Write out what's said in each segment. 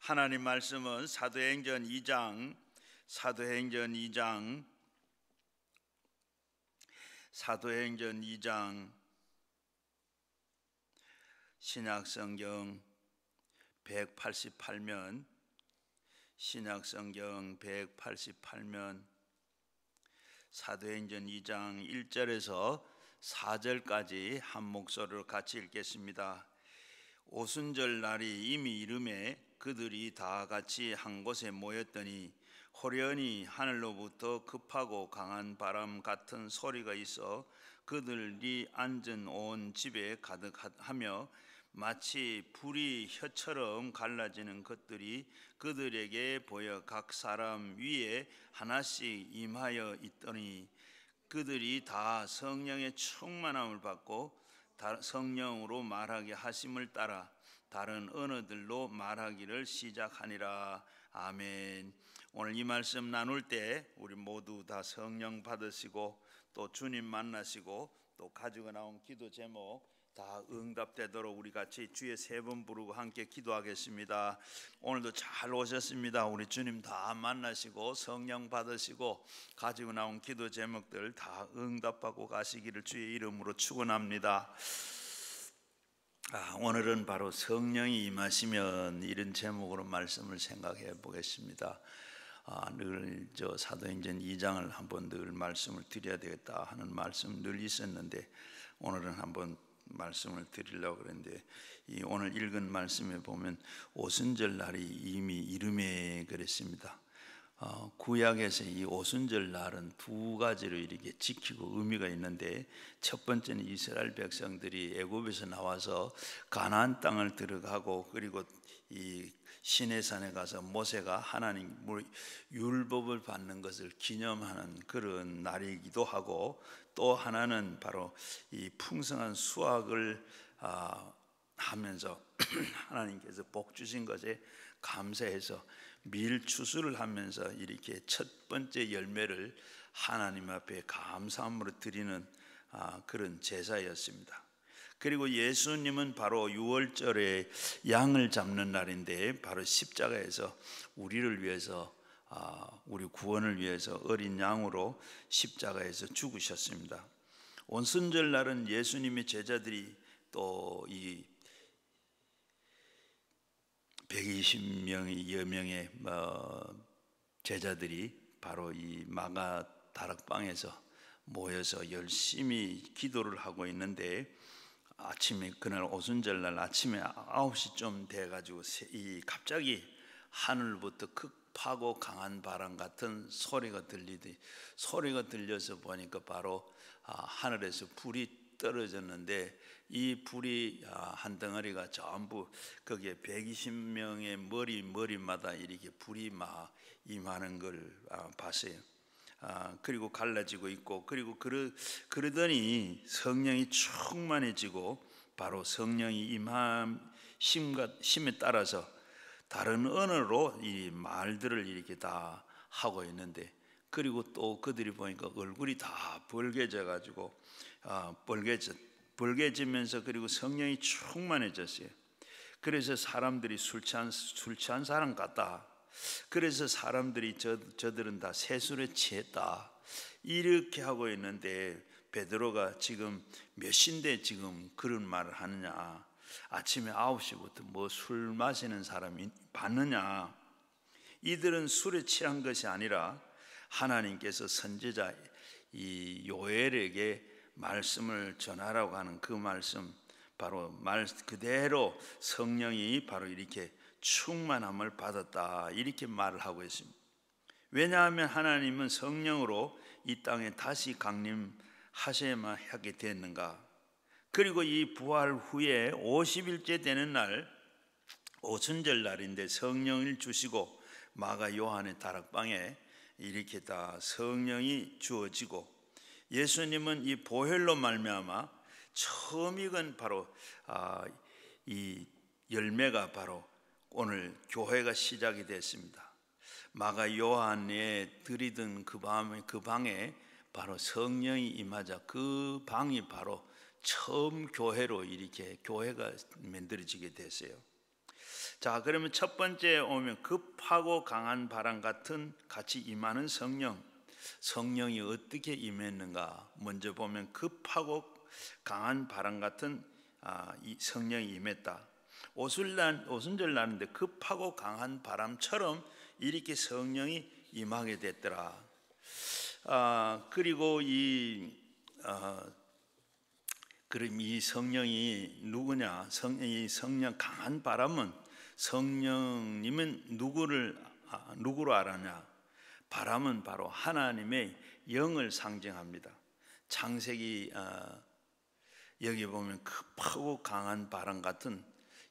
하나님 말씀은 사도행전 2장 신약성경 188면 사도행전 2장 1절에서 4절까지 한 목소리로 같이 읽겠습니다. 오순절 날이 이미 이르매 그들이 다 같이 한 곳에 모였더니 호련히 하늘로부터 급하고 강한 바람 같은 소리가 있어 그들이 앉은 온 집에 가득하며 마치 불이 혀처럼 갈라지는 것들이 그들에게 보여 각 사람 위에 하나씩 임하여 있더니 그들이 다 성령의 충만함을 받고 성령으로 말하게 하심을 따라 다른 언어들로 말하기를 시작하니라. 아멘. 오늘 이 말씀 나눌 때 우리 모두 다 성령 받으시고 또 주님 만나시고 또 가지고 나온 기도 제목 다 응답되도록 우리 같이 주의 세 번 부르고 함께 기도하겠습니다. 오늘도 잘 오셨습니다. 우리 주님 다 만나시고 성령 받으시고 가지고 나온 기도 제목들 다 응답하고 가시기를 주의 이름으로 축원합니다. 오늘은 바로 성령이 임하시면 이런 제목으로 말씀을 생각해 보겠습니다. 늘 사도행전 2장을 한번 늘 말씀을 드려야 되겠다 하는 말씀 늘 있었는데 오늘은 한번 말씀을 드리려고 그랬는데 오늘 읽은 말씀에 보면 오순절 날이 이미 이르매 그랬습니다. 구약에서 이 오순절 날은 두 가지로 이렇게 지키고 의미가 있는데 첫 번째는 이스라엘 백성들이 애굽에서 나와서 가나안 땅을 들어가고 그리고 이 시내산에 가서 모세가 하나님 율법을 받는 것을 기념하는 그런 날이기도 하고 또 하나는 바로 이 풍성한 수확을 하면서 하나님께서 복 주신 것에 감사해서 밀추수를 하면서 이렇게 첫 번째 열매를 하나님 앞에 감사함으로 드리는 그런 제사였습니다. 그리고 예수님은 바로 6월절에 양을 잡는 날인데 바로 십자가에서 우리를 위해서 우리 구원을 위해서 어린 양으로 십자가에서 죽으셨습니다. 오순절 날은 예수님의 제자들이 또 이 120여명의 제자들이 바로 이 마가 다락방에서 모여서 열심히 기도를 하고 있는데 아침에 그날 오순절 날 아침에 9시쯤 돼가지고 갑자기 하늘부터 급하고 강한 바람 같은 소리가 들려서 보니까 바로 하늘에서 불이 떨어졌는데 이 불이 한 덩어리가 전부 거기에 120명의 머리마다 이렇게 불이 막 임하는 걸 봤어요. 그리고 갈라지고 있고 그리고 그러더니 성령이 충만해지고 바로 성령이 임심에 따라서 다른 언어로 이 말들을 이렇게 다 하고 있는데 그리고 또 그들이 보니까 얼굴이 다 벌개져가지고 벌개지면서 그리고 성령이 충만해졌어요. 그래서 사람들이 술 취한 사람 같다. 그래서 사람들이 저들은 다 세술에 취했다 이렇게 하고 있는데 베드로가 지금 몇 시인데 지금 그런 말을 하느냐, 아침에 9시부터 뭐 술 마시는 사람이 봤느냐. 이들은 술에 취한 것이 아니라 하나님께서 선지자 이 요엘에게 말씀을 전하라고 하는 그 말씀, 바로 말 그대로 성령이 바로 이렇게 충만함을 받았다 이렇게 말을 하고 있습니다. 왜냐하면 하나님은 성령으로 이 땅에 다시 강림하셔야만 하게 됐는가. 그리고 이 부활 후에 50일째 되는 날 오순절 날인데 성령을 주시고 마가 요한의 다락방에 이렇게 다 성령이 주어지고 예수님은 이 보혈로 말미암아 처음 익은 바로 이 열매가 바로 오늘 교회가 시작이 됐습니다. 마가 요한에 들이던 그 방에 바로 성령이 임하자 그 방이 바로 처음 교회로 이렇게 교회가 만들어지게 됐어요. 자, 그러면 첫 번째 오면 급하고 강한 바람 같이 임하는 성령. 성령이 어떻게 임했는가? 먼저 보면 급하고 강한 바람 같은 이 성령이 임했다. 오순절 나는데 급하고 강한 바람처럼 이렇게 성령이 임하게 됐더라. 그리고 그럼 이 성령이 누구냐? 이 성령 강한 바람은 성령님은 누구로 알았냐? 바람은 바로 하나님의 영을 상징합니다. 창세기 여기 보면 급하고 강한 바람 같은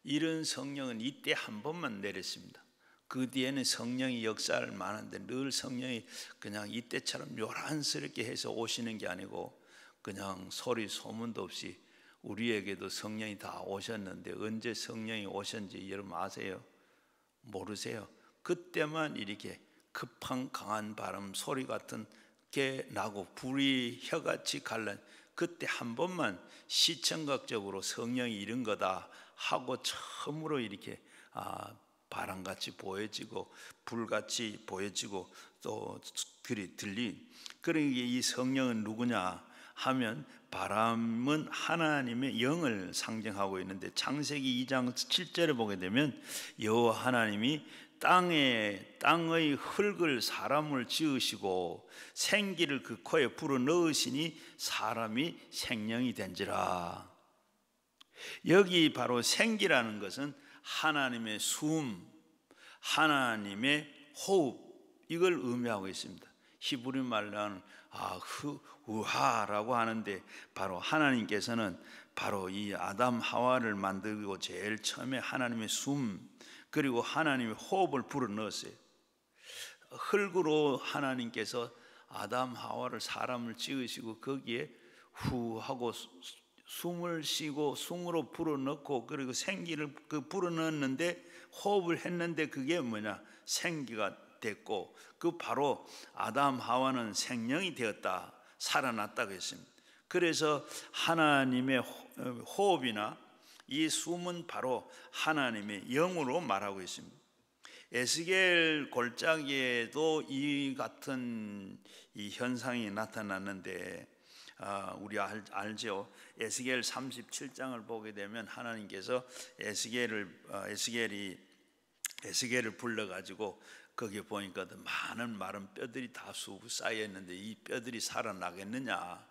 이런 성령은 이때 한 번만 내렸습니다. 그 뒤에는 성령이 역사를 많은데 늘 성령이 그냥 이때처럼 요란스럽게 해서 오시는 게 아니고 그냥 소리 소문도 없이 우리에게도 성령이 다 오셨는데 언제 성령이 오셨는지 여러분 아세요? 모르세요? 그때만 이렇게 급한 강한 바람 소리 같은 게 나고 불이 혀같이 갈라 그때 한 번만 시청각적으로 성령이 이런 거다 하고 처음으로 이렇게 바람같이 보여지고 불같이 보여지고 또 그리 들리. 그러니까 이 성령은 누구냐 하면 바람은 하나님의 영을 상징하고 있는데 창세기 2장 7절에 보게 되면 여호와 하나님이 땅의 흙을 사람을 지으시고 생기를 그 코에 불어 넣으시니 사람이 생명이 된지라. 여기 바로 생기라는 것은 하나님의 숨, 하나님의 호흡 이걸 의미하고 있습니다. 히브리 말로는 우하라고 하는데 바로 하나님께서는 바로 이 아담 하와를 만들고 제일 처음에 하나님의 숨 그리고 하나님의 호흡을 불어넣었어요. 흙으로 하나님께서 아담 하와를 사람을 지으시고 거기에 후 하고 숨을 쉬고 숨으로 불어넣고 그리고 생기를 불어넣었는데 호흡을 했는데 그게 뭐냐 생기가 됐고 그 바로 아담 하와는 생명이 되었다 살아났다고 했습니다. 그래서 하나님의 호흡이나 이 숨은 바로 하나님의 영으로 말하고 있습니다. 에스겔 골짜기에도 이 같은 이 현상이 나타났는데 우리 알죠? 에스겔 37장을 보게 되면 하나님께서 에스겔을 불러가지고 거기에 보니까 많은 마른 뼈들이 다 수북 쌓여 있는데 이 뼈들이 살아나겠느냐?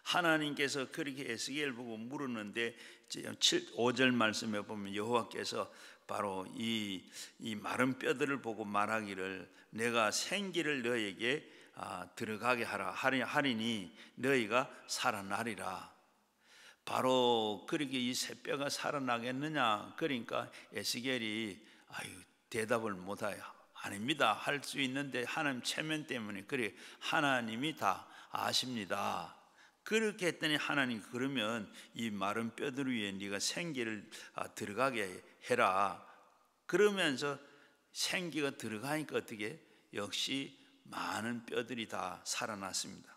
하나님께서 그렇게 에스겔 보고 물었는데 5절 말씀에 보면 여호와께서 바로 이 마른 뼈들을 보고 말하기를 내가 생기를 너에게 들어가게 하리니 너희가 살아나리라. 바로 그렇게 이 새 뼈가 살아나겠느냐? 그러니까 에스겔이 대답을 못해요. 아닙니다. 할 수 있는데 하나님 체면 때문에 그래 하나님이 다 아십니다. 그렇게 했더니 하나님 그러면 이 마른 뼈들 위에 네가 생기를 들어가게 해라. 그러면서 생기가 들어가니까 어떻게 역시 많은 뼈들이 다 살아났습니다.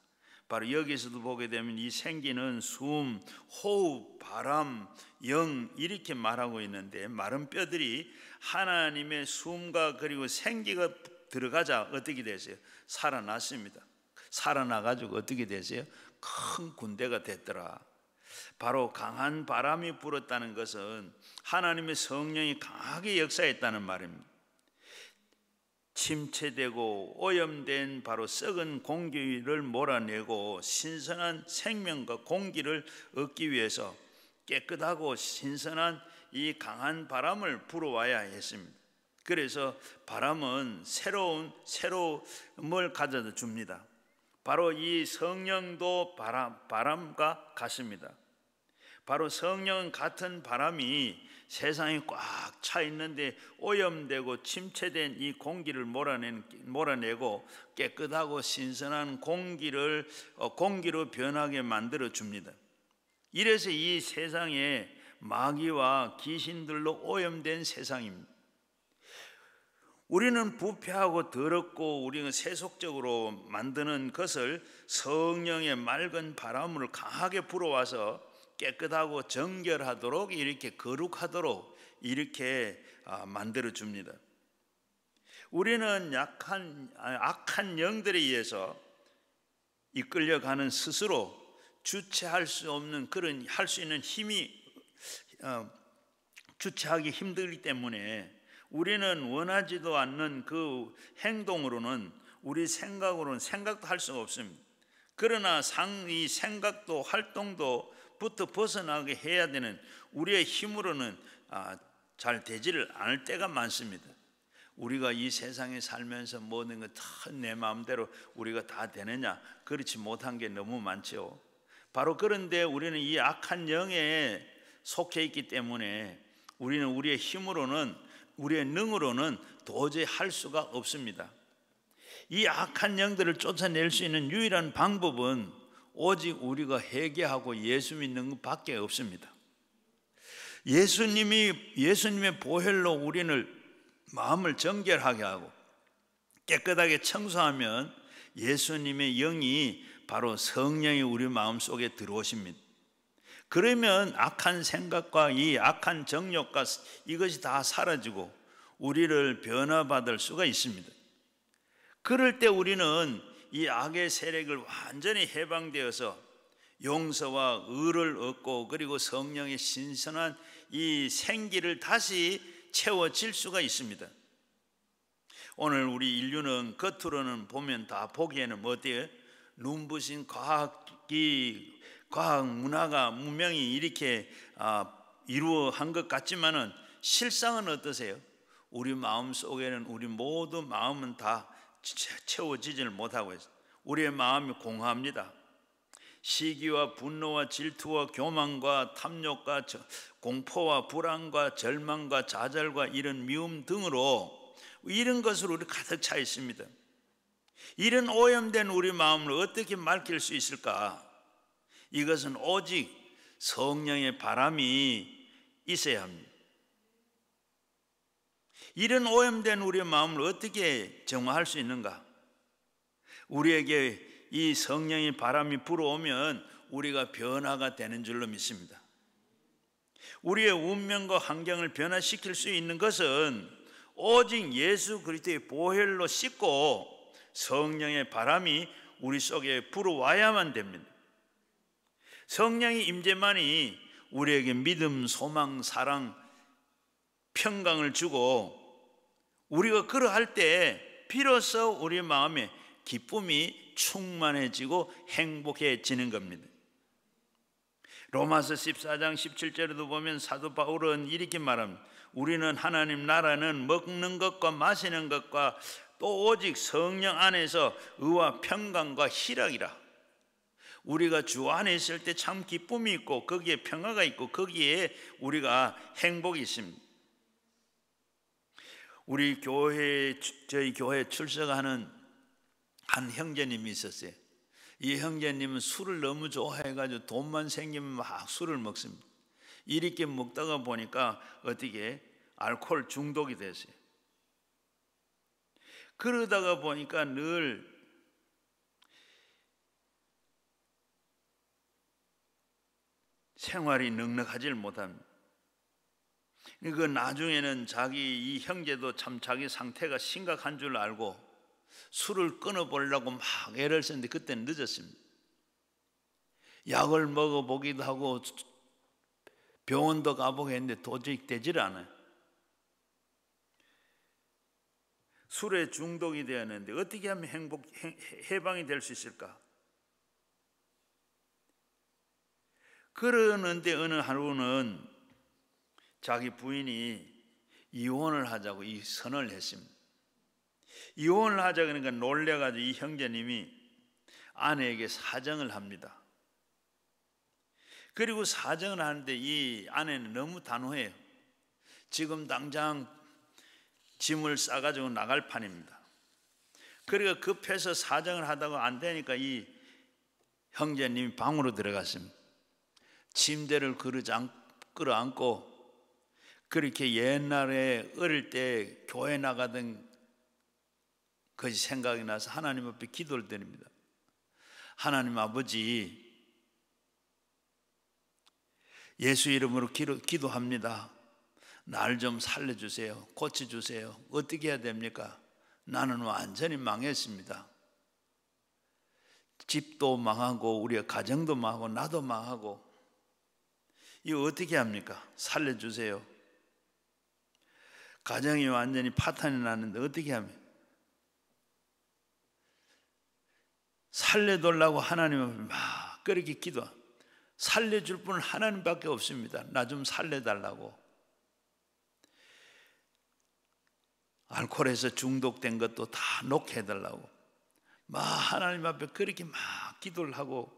바로 여기서도 보게 되면 이 생기는 숨, 호흡, 바람, 영 이렇게 말하고 있는데 마른 뼈들이 하나님의 숨과 그리고 생기가 들어가자 어떻게 되세요? 살아났습니다. 살아나가지고 어떻게 되세요? 큰 군대가 됐더라. 바로 강한 바람이 불었다는 것은 하나님의 성령이 강하게 역사했다는 말입니다. 침체되고 오염된 바로 썩은 공기를 몰아내고 신선한 생명과 공기를 얻기 위해서 깨끗하고 신선한 이 강한 바람을 불어와야 했습니다. 그래서 바람은 새로움을 가져다 줍니다. 바로 이 성령도 바람과 같습니다. 바로 성령 같은 바람이 세상에 꽉 차 있는데 오염되고 침체된 이 공기를 몰아내고 깨끗하고 신선한 공기로 변하게 만들어 줍니다. 이래서 이 세상에 마귀와 귀신들로 오염된 세상입니다. 우리는 부패하고 더럽고 우리는 세속적으로 만드는 것을 성령의 맑은 바람을 강하게 불어와서 깨끗하고 정결하도록 이렇게 거룩하도록 이렇게 만들어 줍니다. 우리는 악한 영들에 의해서 이끌려가는 스스로 주체할 수 없는 그런 할 수 있는 힘이 주체하기 힘들기 때문에 우리는 원하지도 않는 그 행동으로는 우리 생각으로는 생각도 할 수가 없습니다. 그러나 이 생각도 활동도 부터 벗어나게 해야 되는 우리의 힘으로는 잘 되지를 않을 때가 많습니다. 우리가 이 세상에 살면서 모든 것 다 내 마음대로 우리가 다 되느냐? 그렇지 못한 게 너무 많죠. 바로 그런데 우리는 이 악한 영에 속해 있기 때문에 우리는 우리의 힘으로는 우리의 능으로는 도저히 할 수가 없습니다. 이 악한 영들을 쫓아낼 수 있는 유일한 방법은 오직 우리가 회개하고 예수 믿는 것밖에 없습니다. 예수님의 보혈로 우리를 마음을 정결하게 하고 깨끗하게 청소하면 예수님의 영이 바로 성령이 우리 마음속에 들어오십니다. 그러면 악한 생각과 이 악한 정욕과 이것이 다 사라지고 우리를 변화받을 수가 있습니다. 그럴 때 우리는 이 악의 세력을 완전히 해방되어서 용서와 의를 얻고 그리고 성령의 신선한 이 생기를 다시 채워질 수가 있습니다. 오늘 우리 인류는 겉으로는 보면 다 보기에는 어때요? 눈부신 과학 문화가 문명이 이렇게 이루어한 것 같지만은 실상은 어떠세요? 우리 마음 속에는 우리 모두 마음은 다 채워지지를 못하고 있어요. 우리의 마음이 공허합니다. 시기와 분노와 질투와 교만과 탐욕과 공포와 불안과 절망과 좌절과 이런 미움 등으로 이런 것으로 우리 가득 차 있습니다. 이런 오염된 우리 마음을 어떻게 맑힐 수 있을까? 이것은 오직 성령의 바람이 있어야 합니다. 이런 오염된 우리의 마음을 어떻게 정화할 수 있는가? 우리에게 이 성령의 바람이 불어오면 우리가 변화가 되는 줄로 믿습니다. 우리의 운명과 환경을 변화시킬 수 있는 것은 오직 예수 그리스도의 보혈로 씻고 성령의 바람이 우리 속에 불어와야만 됩니다. 성령의 임재만이 우리에게 믿음, 소망, 사랑, 평강을 주고 우리가 그러할 때 비로소 우리 마음에 기쁨이 충만해지고 행복해지는 겁니다. 로마서 14장 17절에도 보면 사도 바울은 이렇게 말합니다. 우리는 하나님 나라는 먹는 것과 마시는 것과 또 오직 성령 안에서 의와 평강과 희락이라. 우리가 주 안에 있을 때 참 기쁨이 있고 거기에 평화가 있고 거기에 우리가 행복이 있습니다. 저희 교회에 출석하는 한 형제님이 있었어요. 이 형제님은 술을 너무 좋아해가지고 돈만 생기면 막 술을 먹습니다. 이렇게 먹다가 보니까 어떻게 알코올 중독이 됐어요. 그러다가 보니까 늘 생활이 넉넉하지를 못합니다. 그 나중에는 이 형제도 참 자기 상태가 심각한 줄 알고 술을 끊어보려고 막 애를 썼는데 그때는 늦었습니다. 약을 먹어보기도 하고 병원도 가보고 했는데 도저히 되질 않아요. 술에 중독이 되었는데 어떻게 하면 해방이 될 수 있을까? 그러는데 어느 하루는 자기 부인이 이혼을 하자고 이 선언을 했습니다. 이혼을 하자 그러니까 놀래가지고 이 형제님이 아내에게 사정을 합니다. 그리고 사정을 하는데 이 아내는 너무 단호해요. 지금 당장 짐을 싸가지고 나갈 판입니다. 그러니까 급해서 사정을 하다가 안 되니까 이 형제님이 방으로 들어갔습니다. 침대를 끌어안고 그렇게 옛날에 어릴 때 교회 나가던 그것이 생각이 나서 하나님 앞에 기도를 드립니다. 하나님 아버지, 예수 이름으로 기도합니다. 날 좀 살려주세요. 고쳐주세요. 어떻게 해야 됩니까? 나는 완전히 망했습니다. 집도 망하고 우리의 가정도 망하고 나도 망하고 이거 어떻게 합니까? 살려주세요. 가정이 완전히 파탄이 났는데 어떻게 합니까? 살려달라고 하나님은 막 그렇게 기도합니다. 살려줄 분은 하나님밖에 없습니다. 나 좀 살려달라고. 알코올에서 중독된 것도 다 놓게 해달라고 막 하나님 앞에 그렇게 막 기도를 하고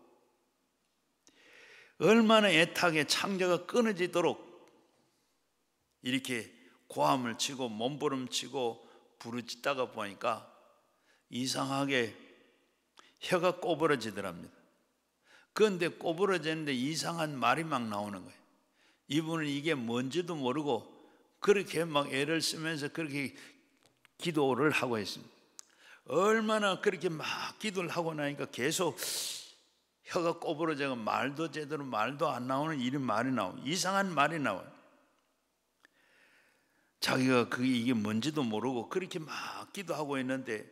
얼마나 애타게 창자가 끊어지도록 이렇게 고함을 치고 몸부림치고 부르짖다가 보니까 이상하게 혀가 꼬부러지더랍니다. 그런데 꼬부러지는데 이상한 말이 막 나오는 거예요. 이분은 이게 뭔지도 모르고 그렇게 막 애를 쓰면서 그렇게 기도를 하고 있습니다. 얼마나 그렇게 막 기도를 하고 나니까 계속 혀가 꼬부러져서 말도 제대로 말도 안 나오는 이런 말이 나와요. 이상한 말이 나와요. 자기가 그게 이게 뭔지도 모르고 그렇게 막 기도하고 있는데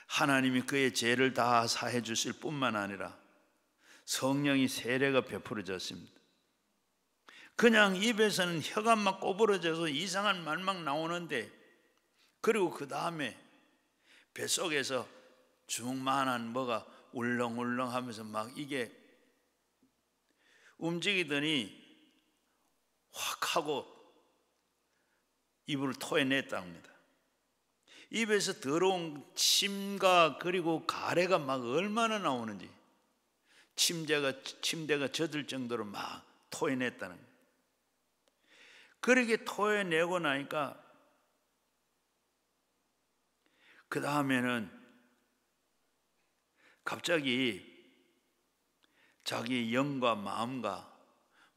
하나님이 그의 죄를 다 사해 주실 뿐만 아니라 성령이 세례가 베풀어졌습니다. 그냥 입에서는 혀가 막 꼬부러져서 이상한 말 막 나오는데 그리고 그 다음에 뱃속에서 주먹만한 뭐가 울렁울렁 하면서 막 이게 움직이더니 확 하고 입을 토해냈다 합니다. 입에서 더러운 침과 그리고 가래가 막 얼마나 나오는지 침대가 젖을 정도로 막 토해냈다는 거예요. 그렇게 토해내고 나니까 그 다음에는 갑자기 자기 영과 마음과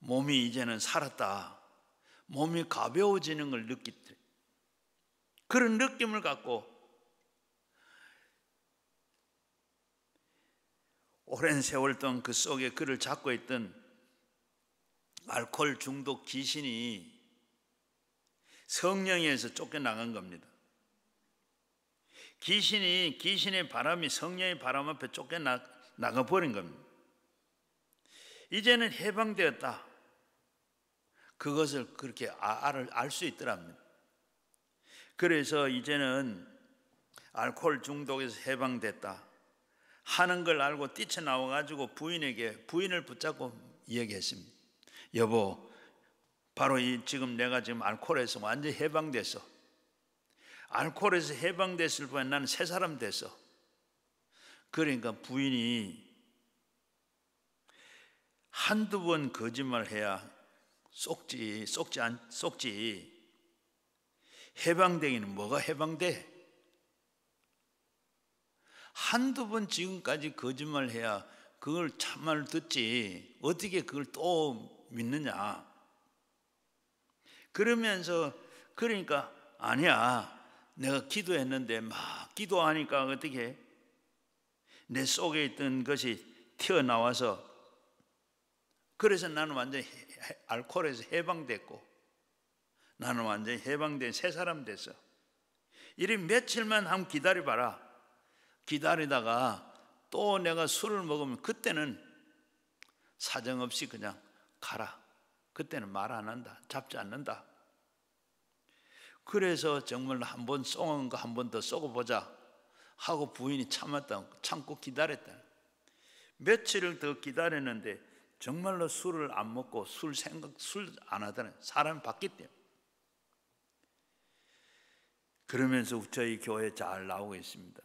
몸이 이제는 살았다. 몸이 가벼워지는 걸 느끼더래. 그런 느낌을 갖고 오랜 세월 동안 그 속에 그를 잡고 있던 알코올 중독 귀신이 성령에서 쫓겨나간 겁니다. 귀신의 바람이 성령의 바람 앞에 쫓겨나가 버린 겁니다. 이제는 해방되었다. 그것을 그렇게 알 수 있더랍니다. 그래서 이제는 알코올 중독에서 해방됐다 하는 걸 알고 뛰쳐나와가지고 부인을 붙잡고 얘기했습니다. 여보, 바로 지금 내가 지금 알코올에서 완전히 해방됐어. 알코올에서 해방됐을 뿐 나는 새 사람 됐어. 그러니까 부인이 한두 번 거짓말해야 속지. 해방되기는 뭐가 해방돼? 한두 번 지금까지 거짓말해야 그걸 참말 듣지 어떻게 그걸 또 믿느냐. 그러니까 아니야, 내가 기도했는데 막 기도하니까 어떻게 내 속에 있던 것이 튀어나와서 그래서 나는 완전히 알코올에서 해방됐고 나는 완전히 해방된 새 사람 됐어. 이리 며칠만 한번 기다려봐라. 기다리다가 또 내가 술을 먹으면 그때는 사정없이 그냥 가라. 그때는 말 안 한다. 잡지 않는다. 그래서 정말 한번 쏘은 거 한 번 더 쏘고 보자 하고 부인이 참고 기다렸다. 며칠을 더 기다렸는데 정말로 술을 안 먹고 술 안 하다는 사람이 바뀌었대요. 그러면서 저희 교회에 잘 나오고 있습니다.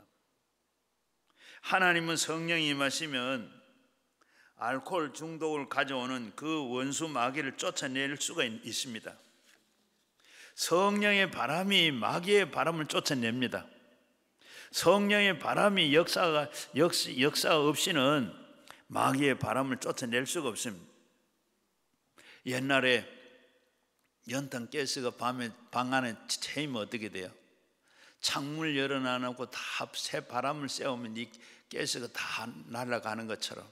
하나님은 성령이 임하시면 알코올 중독을 가져오는 그 원수 마귀를 쫓아낼 수가 있습니다. 성령의 바람이 마귀의 바람을 쫓아냅니다. 성령의 바람이 역사 없이는 마귀의 바람을 쫓아낼 수가 없습니다. 옛날에 연탄 가스가 밤에 방 안에 채이면 어떻게 돼요? 창문을 열어놔놓고 다 새 바람을 쐬우면 이 가스가 다 날아가는 것처럼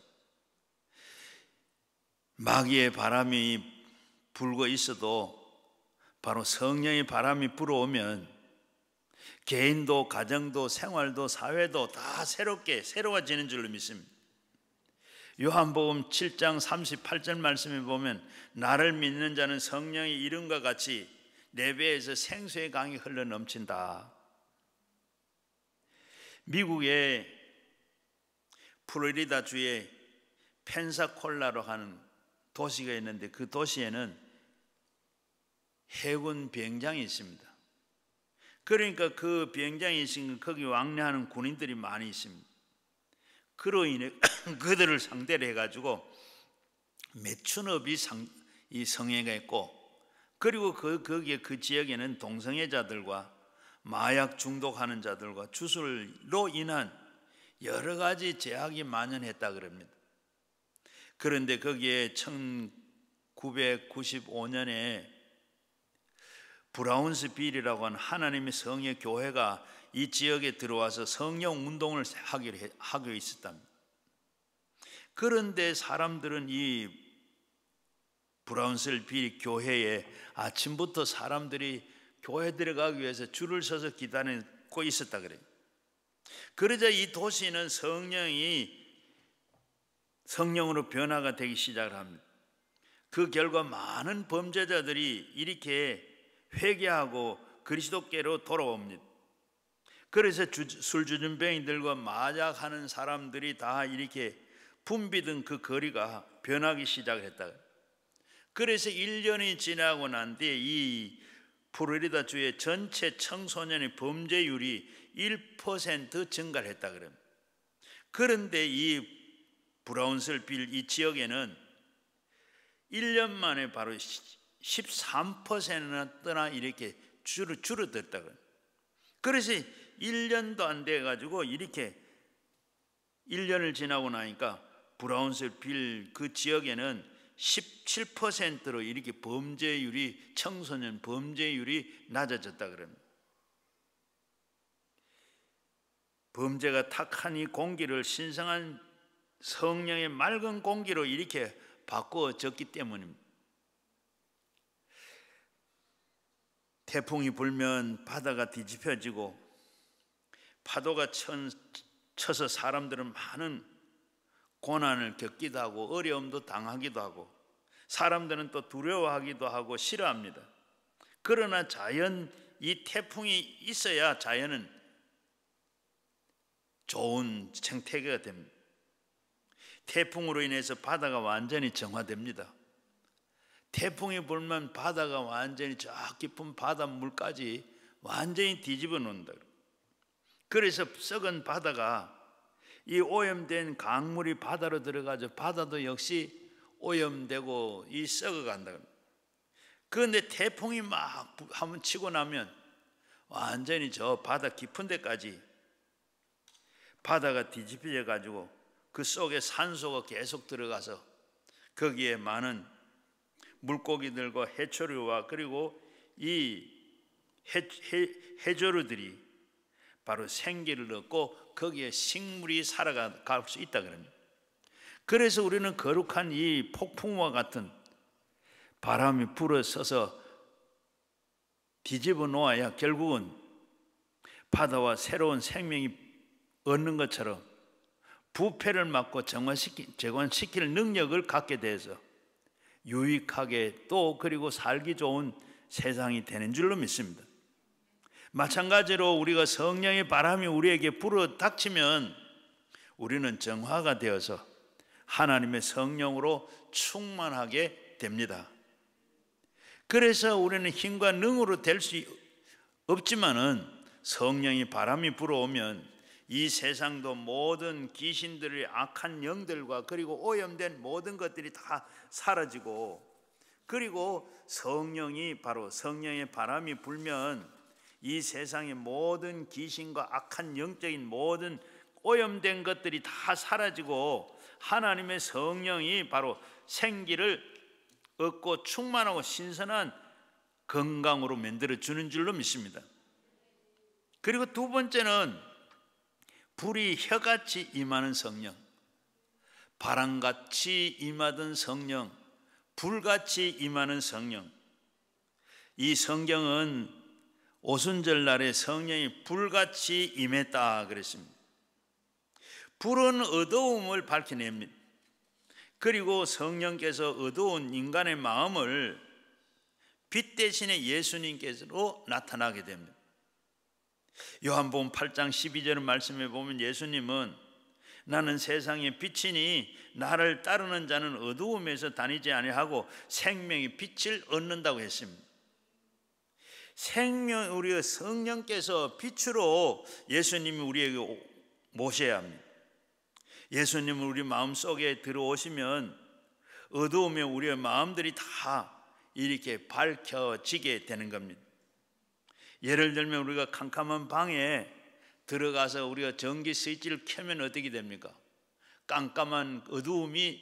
마귀의 바람이 불고 있어도 바로 성령의 바람이 불어오면 개인도 가정도 생활도 사회도 다 새로워지는 줄로 믿습니다. 요한복음 7장 38절 말씀에 보면 나를 믿는 자는 성령의 이름과 같이 내 배에서 생수의 강이 흘러 넘친다. 미국의 플로리다 주에 펜사콜라로 하는 도시가 있는데 그 도시에는 해군 비행장이 있습니다. 그러니까 그 비행장이 있으니까 거기 왕래하는 군인들이 많이 있습니다. 그로 인해 그들을 상대로 해가지고 매춘업이 이 성회가 있고, 그리고 거기에 그 지역에는 동성애자들과 마약 중독하는 자들과 주술로 인한 여러 가지 제약이 만연했다 그럽니다. 그런데 거기에 1995년에 브라운스빌이라고 하는 하나님의 성의 교회가 이 지역에 들어와서 성령 운동을 하기로 있었답니다. 그런데 사람들은 이 브라운스빌 교회에 아침부터 사람들이 교회 들어가기 위해서 줄을 서서 기다리고 있었다 그래요. 그러자 이 도시는 성령으로 변화가 되기 시작을 합니다. 그 결과 많은 범죄자들이 이렇게 회개하고 그리스도께로 돌아옵니다. 그래서 술주전병이들과 마약하는 사람들이 다 이렇게 붐비던 그 거리가 변하기 시작했다. 그래서 1년이 지나고 난 뒤에 이 플로리다 주의 전체 청소년의 범죄율이 1% 증가를 했다 그럽니다. 그런데 이 브라운스빌 이 지역에는 1년 만에 바로 13%나 이렇게 줄어들었다 그래요. 그래서 1년도 안 돼 가지고 이렇게 1년을 지나고 나니까 브라운스빌 그 지역에는 17%로 이렇게 청소년 범죄율이 낮아졌다 그럽니다. 범죄가 탁한 이 공기를 신성한 성령의 맑은 공기로 이렇게 바꾸어졌기 때문입니다. 태풍이 불면 바다가 뒤집혀지고 파도가 쳐서 사람들은 많은 고난을 겪기도 하고 어려움도 당하기도 하고 사람들은 또 두려워하기도 하고 싫어합니다. 그러나 이 태풍이 있어야 자연은 좋은 생태계가 됩니다. 태풍으로 인해서 바다가 완전히 정화됩니다. 태풍이 불면 바다가 완전히 저 깊은 바닷물까지 완전히 뒤집어 놓는다. 그래서 썩은 바다가 이 오염된 강물이 바다로 들어가서 바다도 역시 오염되고 이 썩어간다. 그런데 태풍이 막 한번 치고 나면 완전히 저 바다 깊은 데까지 바다가 뒤집혀져 가지고 그 속에 산소가 계속 들어가서 거기에 많은 물고기들과 해초류와 그리고 이 해조류들이 바로 생기를 얻고 거기에 식물이 살아갈 수 있다 그럽니다. 그래서 우리는 거룩한 이 폭풍과 같은 바람이 불어서서 뒤집어 놓아야 결국은 바다와 새로운 생명이 얻는 것처럼 부패를 막고 재건시킬 능력을 갖게 돼서 유익하게 또 그리고 살기 좋은 세상이 되는 줄로 믿습니다. 마찬가지로 우리가 성령의 바람이 우리에게 불어 닥치면 우리는 정화가 되어서 하나님의 성령으로 충만하게 됩니다. 그래서 우리는 힘과 능으로 될 수 없지만은 성령의 바람이 불어오면 이 세상도 모든 귀신들의 악한 영들과 그리고 오염된 모든 것들이 다 사라지고, 그리고 바로 성령의 바람이 불면 이 세상의 모든 귀신과 악한 영적인 모든 오염된 것들이 다 사라지고 하나님의 성령이 바로 생기를 얻고 충만하고 신선한 건강으로 만들어주는 줄로 믿습니다. 그리고 두 번째는 불이 혀같이 임하는 성령, 바람같이 임하던 성령, 불같이 임하는 성령. 이 성경은 오순절 날에 성령이 불같이 임했다 그랬습니다. 불은 어두움을 밝혀냅니다. 그리고 성령께서 어두운 인간의 마음을 빛 대신에 예수님께서로 나타나게 됩니다. 요한복음 8장 12절 말씀에 보면 예수님은 나는 세상의 빛이니 나를 따르는 자는 어두움에서 다니지 아니하고 생명의 빛을 얻는다고 했습니다. 우리가 성령께서 빛으로 예수님이 우리에게 모셔야 합니다. 예수님은 우리 마음속에 들어오시면 어두움에 우리의 마음들이 다 이렇게 밝혀지게 되는 겁니다. 예를 들면 우리가 캄캄한 방에 들어가서 우리가 전기 스위치를 켜면 어떻게 됩니까? 깜깜한 어두움이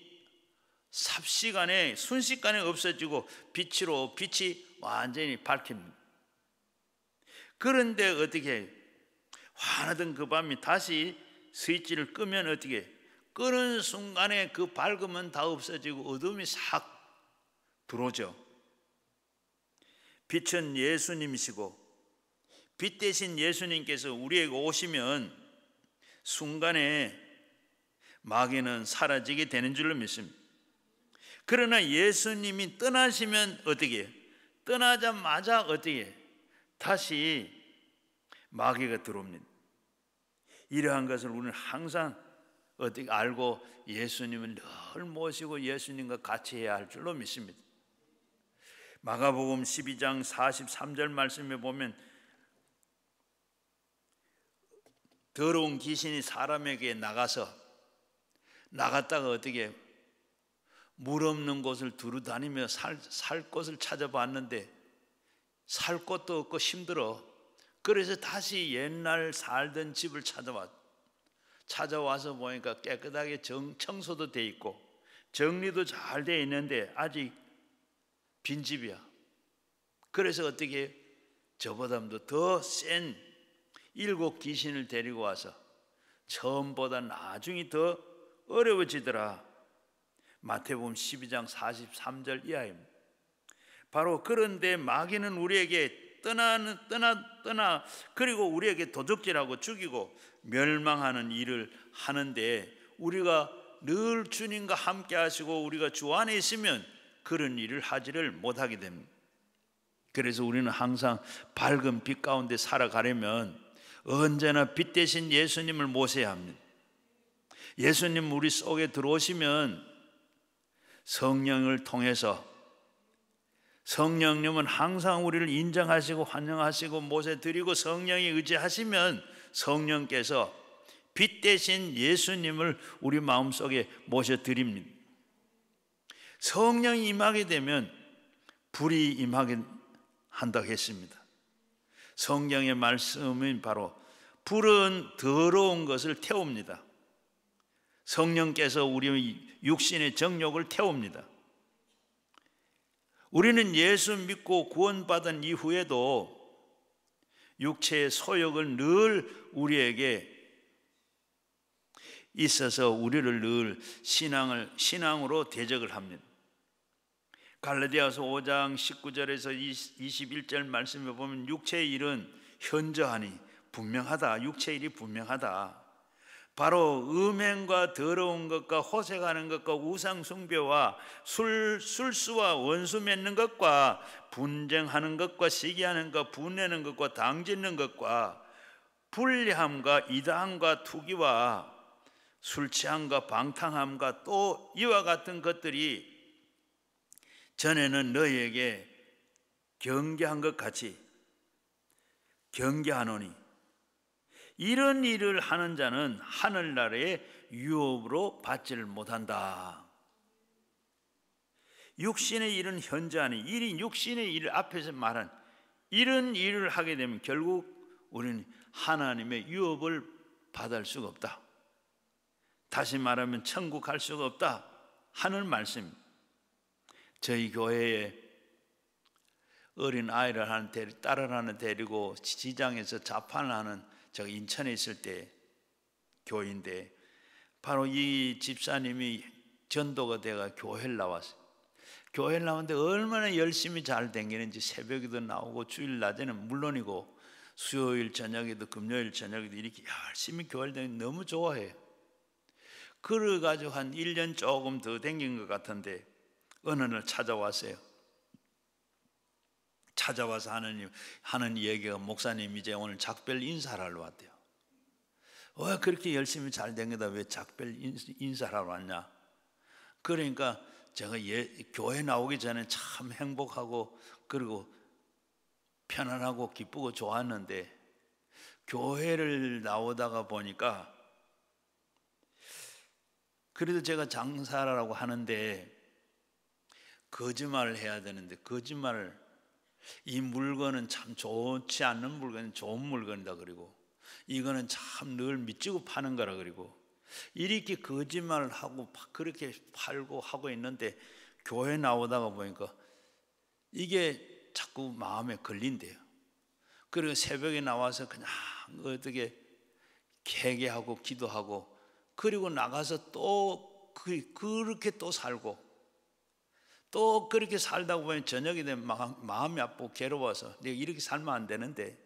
삽시간에 순식간에 없어지고 빛이 완전히 밝힙니다. 그런데 어떻게 환하던 그 밤이 다시 스위치를 끄면 어떻게 끄는 순간에 그 밝음은 다 없어지고 어둠이 싹 들어오죠. 빛은 예수님이시고 빛 대신 예수님께서 우리에게 오시면 순간에 마귀는 사라지게 되는 줄로 믿습니다. 그러나 예수님이 떠나시면 어떻게 해요? 떠나자마자 어떻게 해요? 다시 마귀가 들어옵니다. 이러한 것을 우리는 항상 어떻게 알고 예수님을 늘 모시고 예수님과 같이 해야 할 줄로 믿습니다. 마가복음 12장 43절 말씀에 보면 더러운 귀신이 사람에게 나갔다가 어떻게 물 없는 곳을 두루 다니며 살 곳을 찾아봤는데 살 곳도 없고 힘들어. 그래서 다시 옛날 살던 집을 찾아와서 보니까 깨끗하게 청소도 돼 있고 정리도 잘 돼 있는데 아직 빈집이야. 그래서 어떻게 저보다도 더 센 7 귀신을 데리고 와서 처음보다 나중이 더 어려워지더라. 마태복음 12장 43절 이하입니다. 바로 그런데 마귀는 우리에게 떠나 그리고 우리에게 도적질하고 죽이고 멸망하는 일을 하는데 우리가 늘 주님과 함께 하시고 우리가 주 안에 있으면 그런 일을 하지를 못하게 됩니다. 그래서 우리는 항상 밝은 빛 가운데 살아가려면 언제나 빛 대신 예수님을 모셔야 합니다. 예수님 우리 속에 들어오시면 성령을 통해서 성령님은 항상 우리를 인정하시고 환영하시고 모셔드리고 성령이 의지하시면 성령께서 빛 대신 예수님을 우리 마음속에 모셔드립니다. 성령이 임하게 되면 불이 임하게 한다고 했습니다. 성경의 말씀은 바로 불은 더러운 것을 태웁니다. 성령께서 우리 육신의 정욕을 태웁니다. 우리는 예수 믿고 구원받은 이후에도 육체의 소욕을 늘 우리에게 있어서 우리를 늘 신앙으로 대적을 합니다. 갈라디아서 5장 19절에서 21절 말씀에 보면 육체의 일은 현저하니 분명하다. 육체의 일이 분명하다. 바로 음행과 더러운 것과 호색하는 것과 우상 숭배와 술수와 원수 맺는 것과 분쟁하는 것과 시기하는 것, 분내는 것과 당짓는 것과 불리함과 이단과 투기와 술 취함과 방탕함과 또 이와 같은 것들이 전에는 너희에게 경계한 것 같이 경계하노니 이런 일을 하는 자는 하늘나라의 유업으로 받지를 못한다. 육신의 일은 현저하니 일이 육신의 일 앞에서 말한 이런 일을 하게 되면 결국 우리는 하나님의 유업을 받을 수가 없다. 다시 말하면 천국 갈 수가 없다 하는 말씀입니다. 저희 교회에 어린 아이를 딸을 하나 데리고 시장에서 자판을 하는 제가 인천에 있을 때 교회인데 바로 이 집사님이 전도가 돼가 교회를 나왔어요. 교회를 나오는데 얼마나 열심히 잘 댕기는지 새벽에도 나오고 주일 낮에는 물론이고 수요일 저녁에도 금요일 저녁에도 이렇게 열심히 교회를 다니는 너무 좋아해요. 그래가지고 한 1년 조금 더 댕긴 것 같은데 어느 날 찾아왔어요. 찾아와서 하는 얘기가 목사님 이제 오늘 작별 인사를 하러 왔대요. 왜 그렇게 열심히 잘 댕기다 왜 작별 인사를 하러 왔냐? 그러니까 제가 교회 나오기 전에 참 행복하고 그리고 편안하고 기쁘고 좋았는데 교회를 나오다가 보니까 그래도 제가 장사라고 하는데 거짓말을 해야 되는데 거짓말을 이 물건은 참 좋지 않는 물건은 좋은 물건이다 그리고 이거는 참 늘 미치고 파는 거라 그리고 이렇게 거짓말을 하고 그렇게 팔고 하고 있는데 교회 나오다가 보니까 이게 자꾸 마음에 걸린대요. 그리고 새벽에 나와서 그냥 어떻게 회개하고 기도하고 그리고 나가서 또 그렇게 또 살고 또 그렇게 살다 보면 저녁이 되면 마음이 아프고 괴로워서 내가 이렇게 살면 안 되는데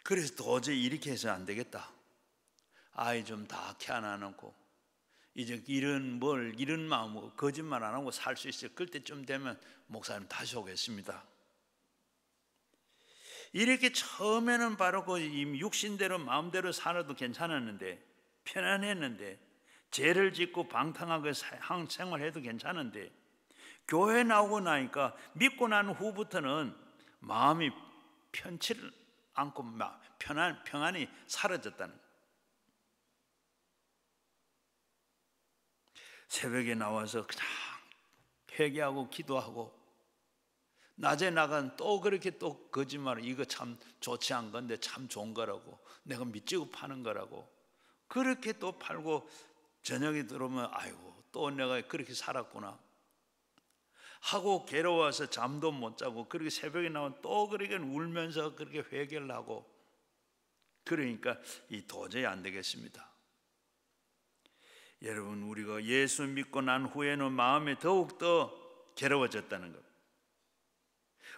그래서 도저히 이렇게 해서 안 되겠다. 아이 좀 다 키워놔놓고 이제 이런 마음으로 거짓말 안 하고 살 수 있을 그때쯤 되면 목사님 다시 오겠습니다. 이렇게 처음에는 바로 그 육신대로 마음대로 살아도 괜찮았는데 편안했는데 죄를 짓고 방탕하게 생활해도 괜찮은데 교회 나오고 나니까 믿고 난 후부터는 마음이 편치를 않고 평안이 사라졌다는 거예요. 새벽에 나와서 그냥 회개하고 기도하고 낮에 나간 또 그렇게 또 거짓말을 이거 참 좋지 않은 건데 참 좋은 거라고 내가 미치고 파는 거라고 그렇게 또 팔고 저녁에 들어오면 아이고 또 내가 그렇게 살았구나 하고 괴로워서 잠도 못 자고 그렇게 새벽에 나오면 또 그렇게 울면서 그렇게 회개를 하고 그러니까 이 도저히 안 되겠습니다. 여러분 우리가 예수 믿고 난 후에는 마음이 더욱더 괴로워졌다는 것.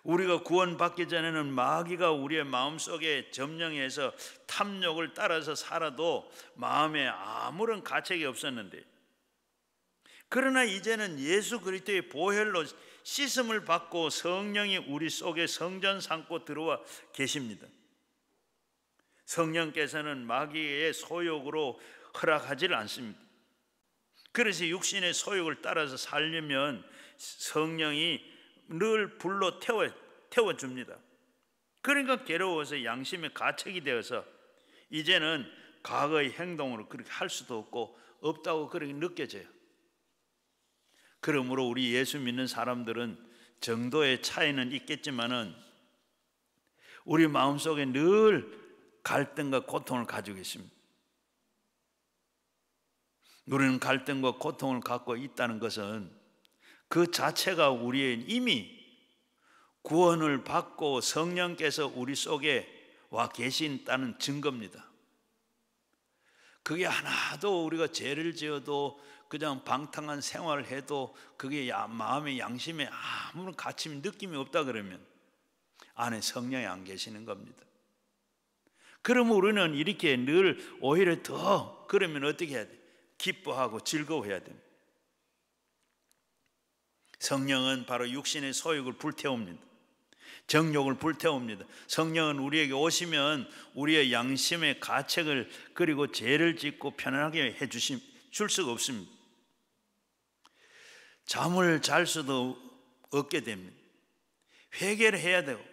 우리가 구원받기 전에는 마귀가 우리의 마음속에 점령해서 탐욕을 따라서 살아도 마음에 아무런 가책이 없었는데 그러나 이제는 예수 그리스도의 보혈로 씻음을 받고 성령이 우리 속에 성전 삼고 들어와 계십니다. 성령께서는 마귀의 소욕으로 허락하지 않습니다. 그래서 육신의 소욕을 따라서 살려면 성령이 늘 불로 태워줍니다. 그러니까 괴로워서 양심의 가책이 되어서 이제는 과거의 행동으로 그렇게 할 수도 없다고 그렇게 느껴져요. 그러므로 우리 예수 믿는 사람들은 정도의 차이는 있겠지만은 우리 마음속에 늘 갈등과 고통을 가지고 있습니다. 우리는 갈등과 고통을 갖고 있다는 것은 그 자체가 우리의 이미 구원을 받고 성령께서 우리 속에 와 계신다는 증거입니다. 그게 하나도 우리가 죄를 지어도 그냥 방탕한 생활을 해도 그게 마음의 양심에 아무런 가치 느낌이 없다 그러면 안에 성령이 안 계시는 겁니다. 그러면 우리는 이렇게 늘 오히려 더 그러면 어떻게 해야 돼? 기뻐하고 즐거워해야 됩니다. 성령은 바로 육신의 소욕을 불태웁니다. 정욕을 불태웁니다. 성령은 우리에게 오시면 우리의 양심의 가책을 그리고 죄를 짓고 편안하게 줄 수가 없습니다. 잠을 잘 수도 없게 됩니다. 회개를 해야 되고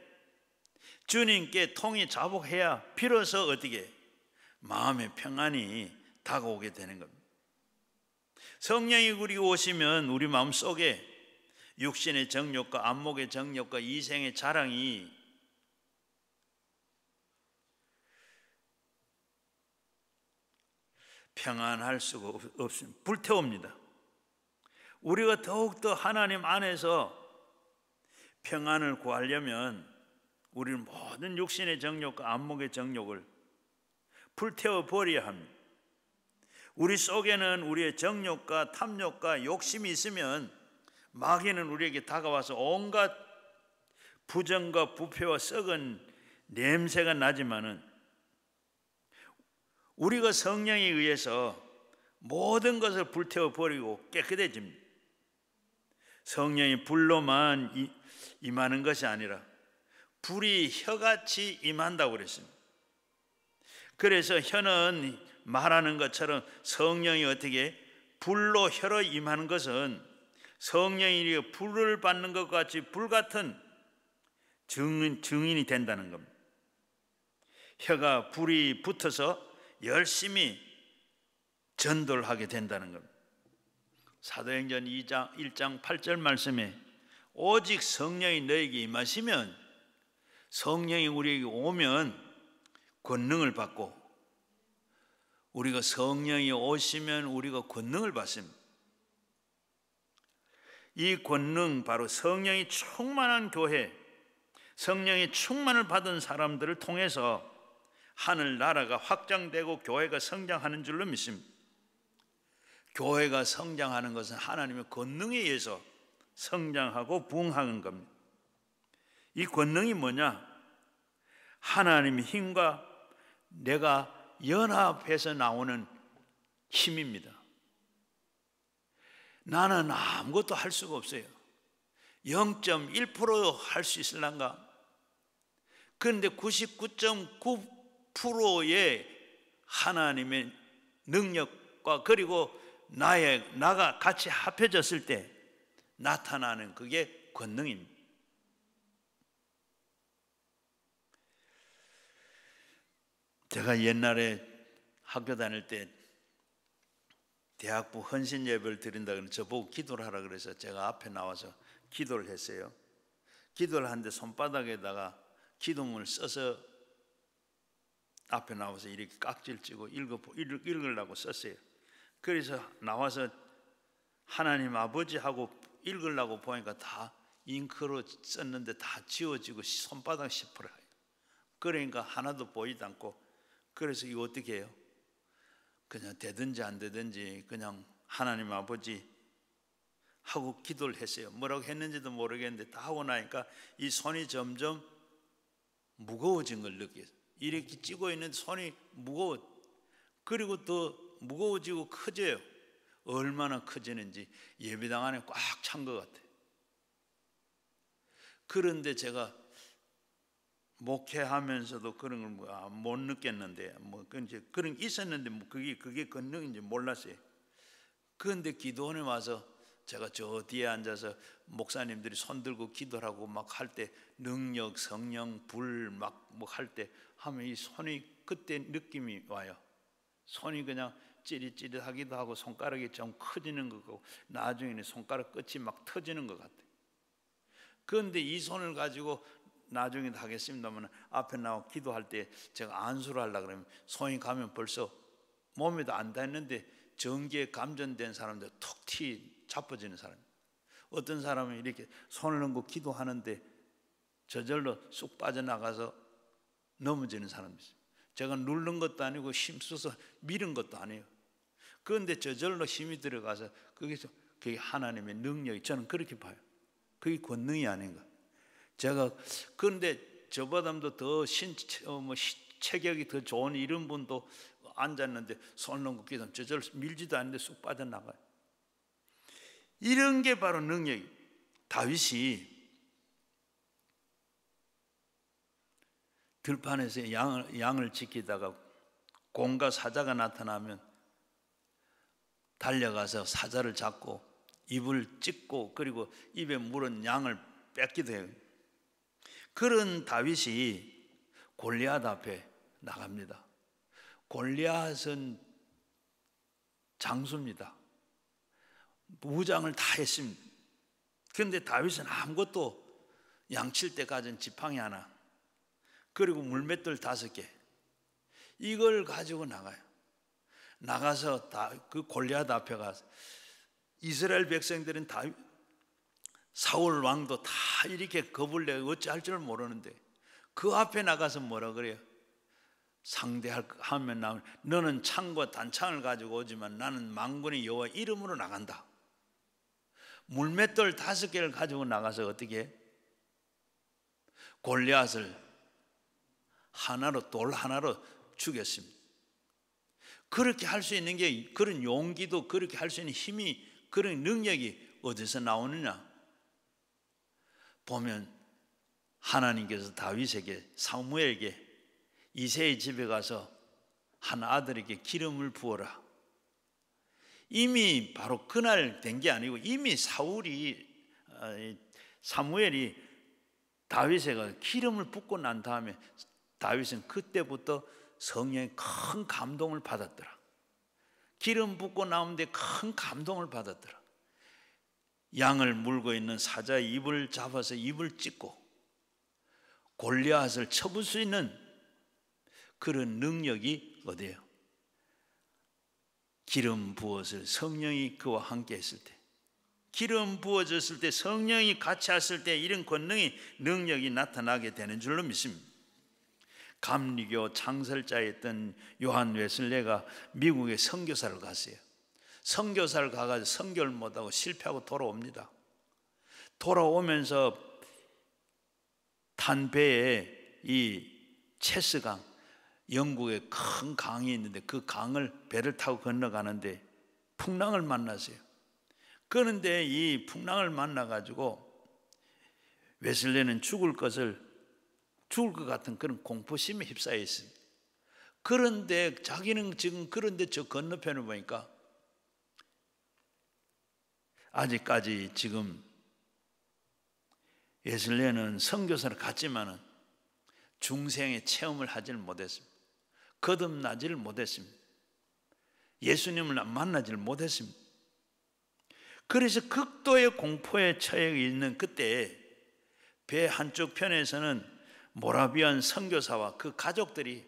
주님께 통히 자복해야 비로소 어떻게 마음의 평안이 다가오게 되는 겁니다. 성령이 우리 오시면 우리 마음속에 육신의 정욕과 안목의 정욕과 이생의 자랑이 평안할 수가 없습니다. 불태웁니다. 우리가 더욱더 하나님 안에서 평안을 구하려면 우리는 모든 육신의 정욕과 안목의 정욕을 불태워 버려야 합니다. 우리 속에는 우리의 정욕과 탐욕과 욕심이 있으면 마귀는 우리에게 다가와서 온갖 부정과 부패와 썩은 냄새가 나지만은 우리가 성령에 의해서 모든 것을 불태워 버리고 깨끗해집니다. 성령이 불로만 임하는 것이 아니라 불이 혀같이 임한다고 그랬습니다. 그래서 혀는 말하는 것처럼 성령이 어떻게 불로 혀로 임하는 것은 성령이 불을 받는 것 같이 불같은 증인이 된다는 겁니다. 혀가 불이 붙어서 열심히 전도하게 된다는 겁니다. 사도행전 1장 8절 말씀에 오직 성령이 너에게 임하시면, 성령이 우리에게 오면 권능을 받고, 우리가 성령이 오시면 우리가 권능을 받습니다. 이 권능, 바로 성령이 충만한 교회, 성령의 충만을 받은 사람들을 통해서 하늘나라가 확장되고 교회가 성장하는 줄로 믿습니다. 교회가 성장하는 것은 하나님의 권능에 의해서 성장하고 부흥하는 겁니다. 이 권능이 뭐냐? 하나님의 힘과 내가 연합해서 나오는 힘입니다. 나는 아무것도 할 수가 없어요. 0.1% 할 수 있을란가? 그런데 99.9%의 하나님의 능력과 그리고 나가 같이 합해졌을 때 나타나는 그게 권능입니다. 제가 옛날에 학교 다닐 때 대학부 헌신 예배를 드린다 그러면 저보고 기도를 하라 그래서 제가 앞에 나와서 기도를 했어요. 기도를 하는데 손바닥에다가 기도문을 써서 앞에 나와서 이렇게 깍지를 찌고 읽으려고 썼어요. 그래서 나와서 하나님 아버지 하고 읽으려고 보니까 다 잉크로 썼는데 다 지워지고 손바닥 시퍼래요. 그러니까 하나도 보이지 않고, 그래서 이거 어떻게 해요? 그냥 되든지 안 되든지 그냥 하나님 아버지 하고 기도를 했어요. 뭐라고 했는지도 모르겠는데 다 하고 나니까 이 손이 점점 무거워진 걸 느꼈어요. 이렇게 찌고 있는데 손이 무거워, 그리고 더 무거워지고 커져요. 얼마나 커지는지 예배당 안에 꽉 찬 것 같아요. 그런데 제가 목회하면서도 그런 걸 못 느꼈는데, 그런 게 있었는데 그게 권능인지 몰랐어요. 그런데 기도원에 와서 제가 저 뒤에 앉아서 목사님들이 손 들고 기도를 하고 막 할 때 능력, 성령, 불 막 뭐 할 때 하면 이 손이 그때 느낌이 와요. 손이 그냥 찌릿찌릿하기도 하고 손가락이 좀 커지는 것 같고 나중에는 손가락 끝이 막 터지는 것 같아요. 그런데 이 손을 가지고 나중에 하겠습니다만 앞에 나와 기도할 때 제가 안수를 하려고 그러면 손이 가면 벌써 몸에도 안 닿는데 전기에 감전된 사람들 톡 자빠지는 사람. 어떤 사람은 이렇게 손을 넣고 기도하는데 저절로 쑥 빠져나가서 넘어지는 사람이 있어요. 제가 누른 것도 아니고 힘써서 밀은 것도 아니에요. 그런데 저절로 힘이 들어가서 그게 하나님의 능력이, 저는 그렇게 봐요. 그게 권능이 아닌가. 제가 그런데 저보다도 더 체격이 더 좋은 이런 분도 앉았는데 손을 넣고 기도하면 저절로 밀지도 않는데 쑥 빠져나가요. 이런 게 바로 능력이. 다윗이 들판에서 양을 지키다가 공과 사자가 나타나면 달려가서 사자를 잡고 입을 찢고 그리고 입에 물은 양을 뺏기도 해요. 그런 다윗이 골리앗 앞에 나갑니다. 골리앗은 장수입니다. 무장을 다 했습니다. 그런데 다윗은 아무것도 양칠 때 가진 지팡이 하나, 그리고 물맷돌 5개, 이걸 가지고 나가요. 나가서 그 골리앗 앞에 가서 이스라엘 백성들은 다윗, 사울 왕도 다 이렇게 겁을 내고 어찌할 줄 모르는데 그 앞에 나가서 뭐라 그래요? 상대하면 나오면 너는 창과 단창을 가지고 오지만 나는 만군의 여호와 이름으로 나간다. 물맷돌 5개를 가지고 나가서 어떻게 해? 골리앗을 돌 하나로 죽였습니다. 그렇게 할 수 있는 게, 그런 용기도, 그렇게 할 수 있는 힘이, 그런 능력이 어디서 나오느냐 보면 하나님께서 다윗에게, 사무엘에게 이새의 집에 가서 한 아들에게 기름을 부어라. 이미 바로 그날 된 게 아니고 이미 사무엘이 다윗에게 기름을 붓고 난 다음에 다윗은 그때부터 성령의 큰 감동을 받았더라. 기름 붓고 나오는데 큰 감동을 받았더라. 양을 물고 있는 사자의 입을 잡아서 입을 찢고 골리앗을 쳐볼 수 있는 그런 능력이 어디예요? 기름 부었을, 성령이 그와 함께 했을 때, 기름 부어졌을 때, 성령이 같이 했을 때 이런 권능이, 능력이 나타나게 되는 줄로 믿습니다. 감리교 창설자였던 요한 웨슬레가 미국에 선교사를 갔어요. 선교사를 가가지고 선교를 못하고 실패하고 돌아옵니다. 돌아오면서 탄 배에 이 체스강, 영국에 큰 강이 있는데 그 강을 배를 타고 건너가는데 풍랑을 만났어요. 그런데 이 풍랑을 만나가지고 웨슬레는 죽을 것 같은 그런 공포심에 휩싸여 있어요. 그런데 자기는 지금, 그런데 저 건너편을 보니까 아직까지 지금 웨슬레는 선교사를 갔지만은 중생의 체험을 하지를 못했습니다. 거듭나지를 못했습니다. 예수님을 만나지를 못했습니다. 그래서 극도의 공포에 처해 있는 그때 배 한쪽 편에서는 모라비안 선교사와 그 가족들이,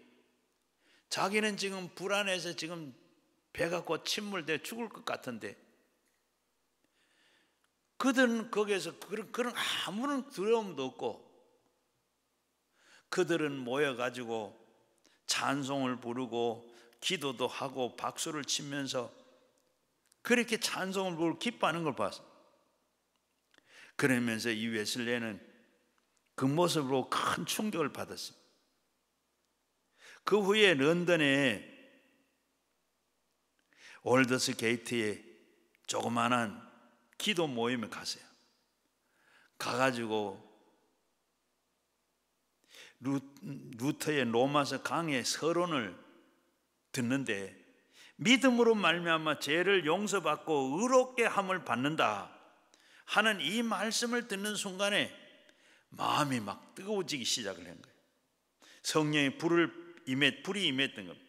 자기는 지금 불안해서 지금 배가 곧 침몰돼 죽을 것 같은데, 그들은 거기에서 그런 아무런 두려움도 없고, 그들은 모여가지고 찬송을 부르고 기도도 하고 박수를 치면서 그렇게 찬송을 부르고 기뻐하는 걸 봤어요. 그러면서 이 웨슬레는 그 모습으로 큰 충격을 받았습니다. 그 후에 런던의 올더스 게이트에 조그마한 기도 모임에 갔어요. 가가지고 루터의 로마서 강의 서론을 듣는데, 믿음으로 말미암아 죄를 용서받고 의롭게 함을 받는다 하는 이 말씀을 듣는 순간에 마음이 막 뜨거워지기 시작을 한 거예요. 성령의 불이 임했던 겁니다.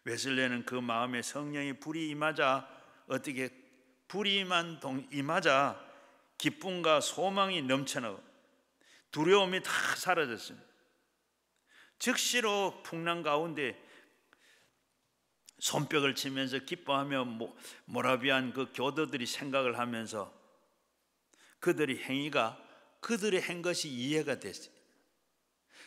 웨슬레는 그 마음에 성령의 불이 임하자, 어떻게 불이 임하자 기쁨과 소망이 넘쳐나고 두려움이 다 사라졌습니다. 즉시로 풍랑 가운데 손뼉을 치면서 기뻐하며 모라비안 그 교도들이 생각을 하면서 그들의 한 것이 이해가 됐어요.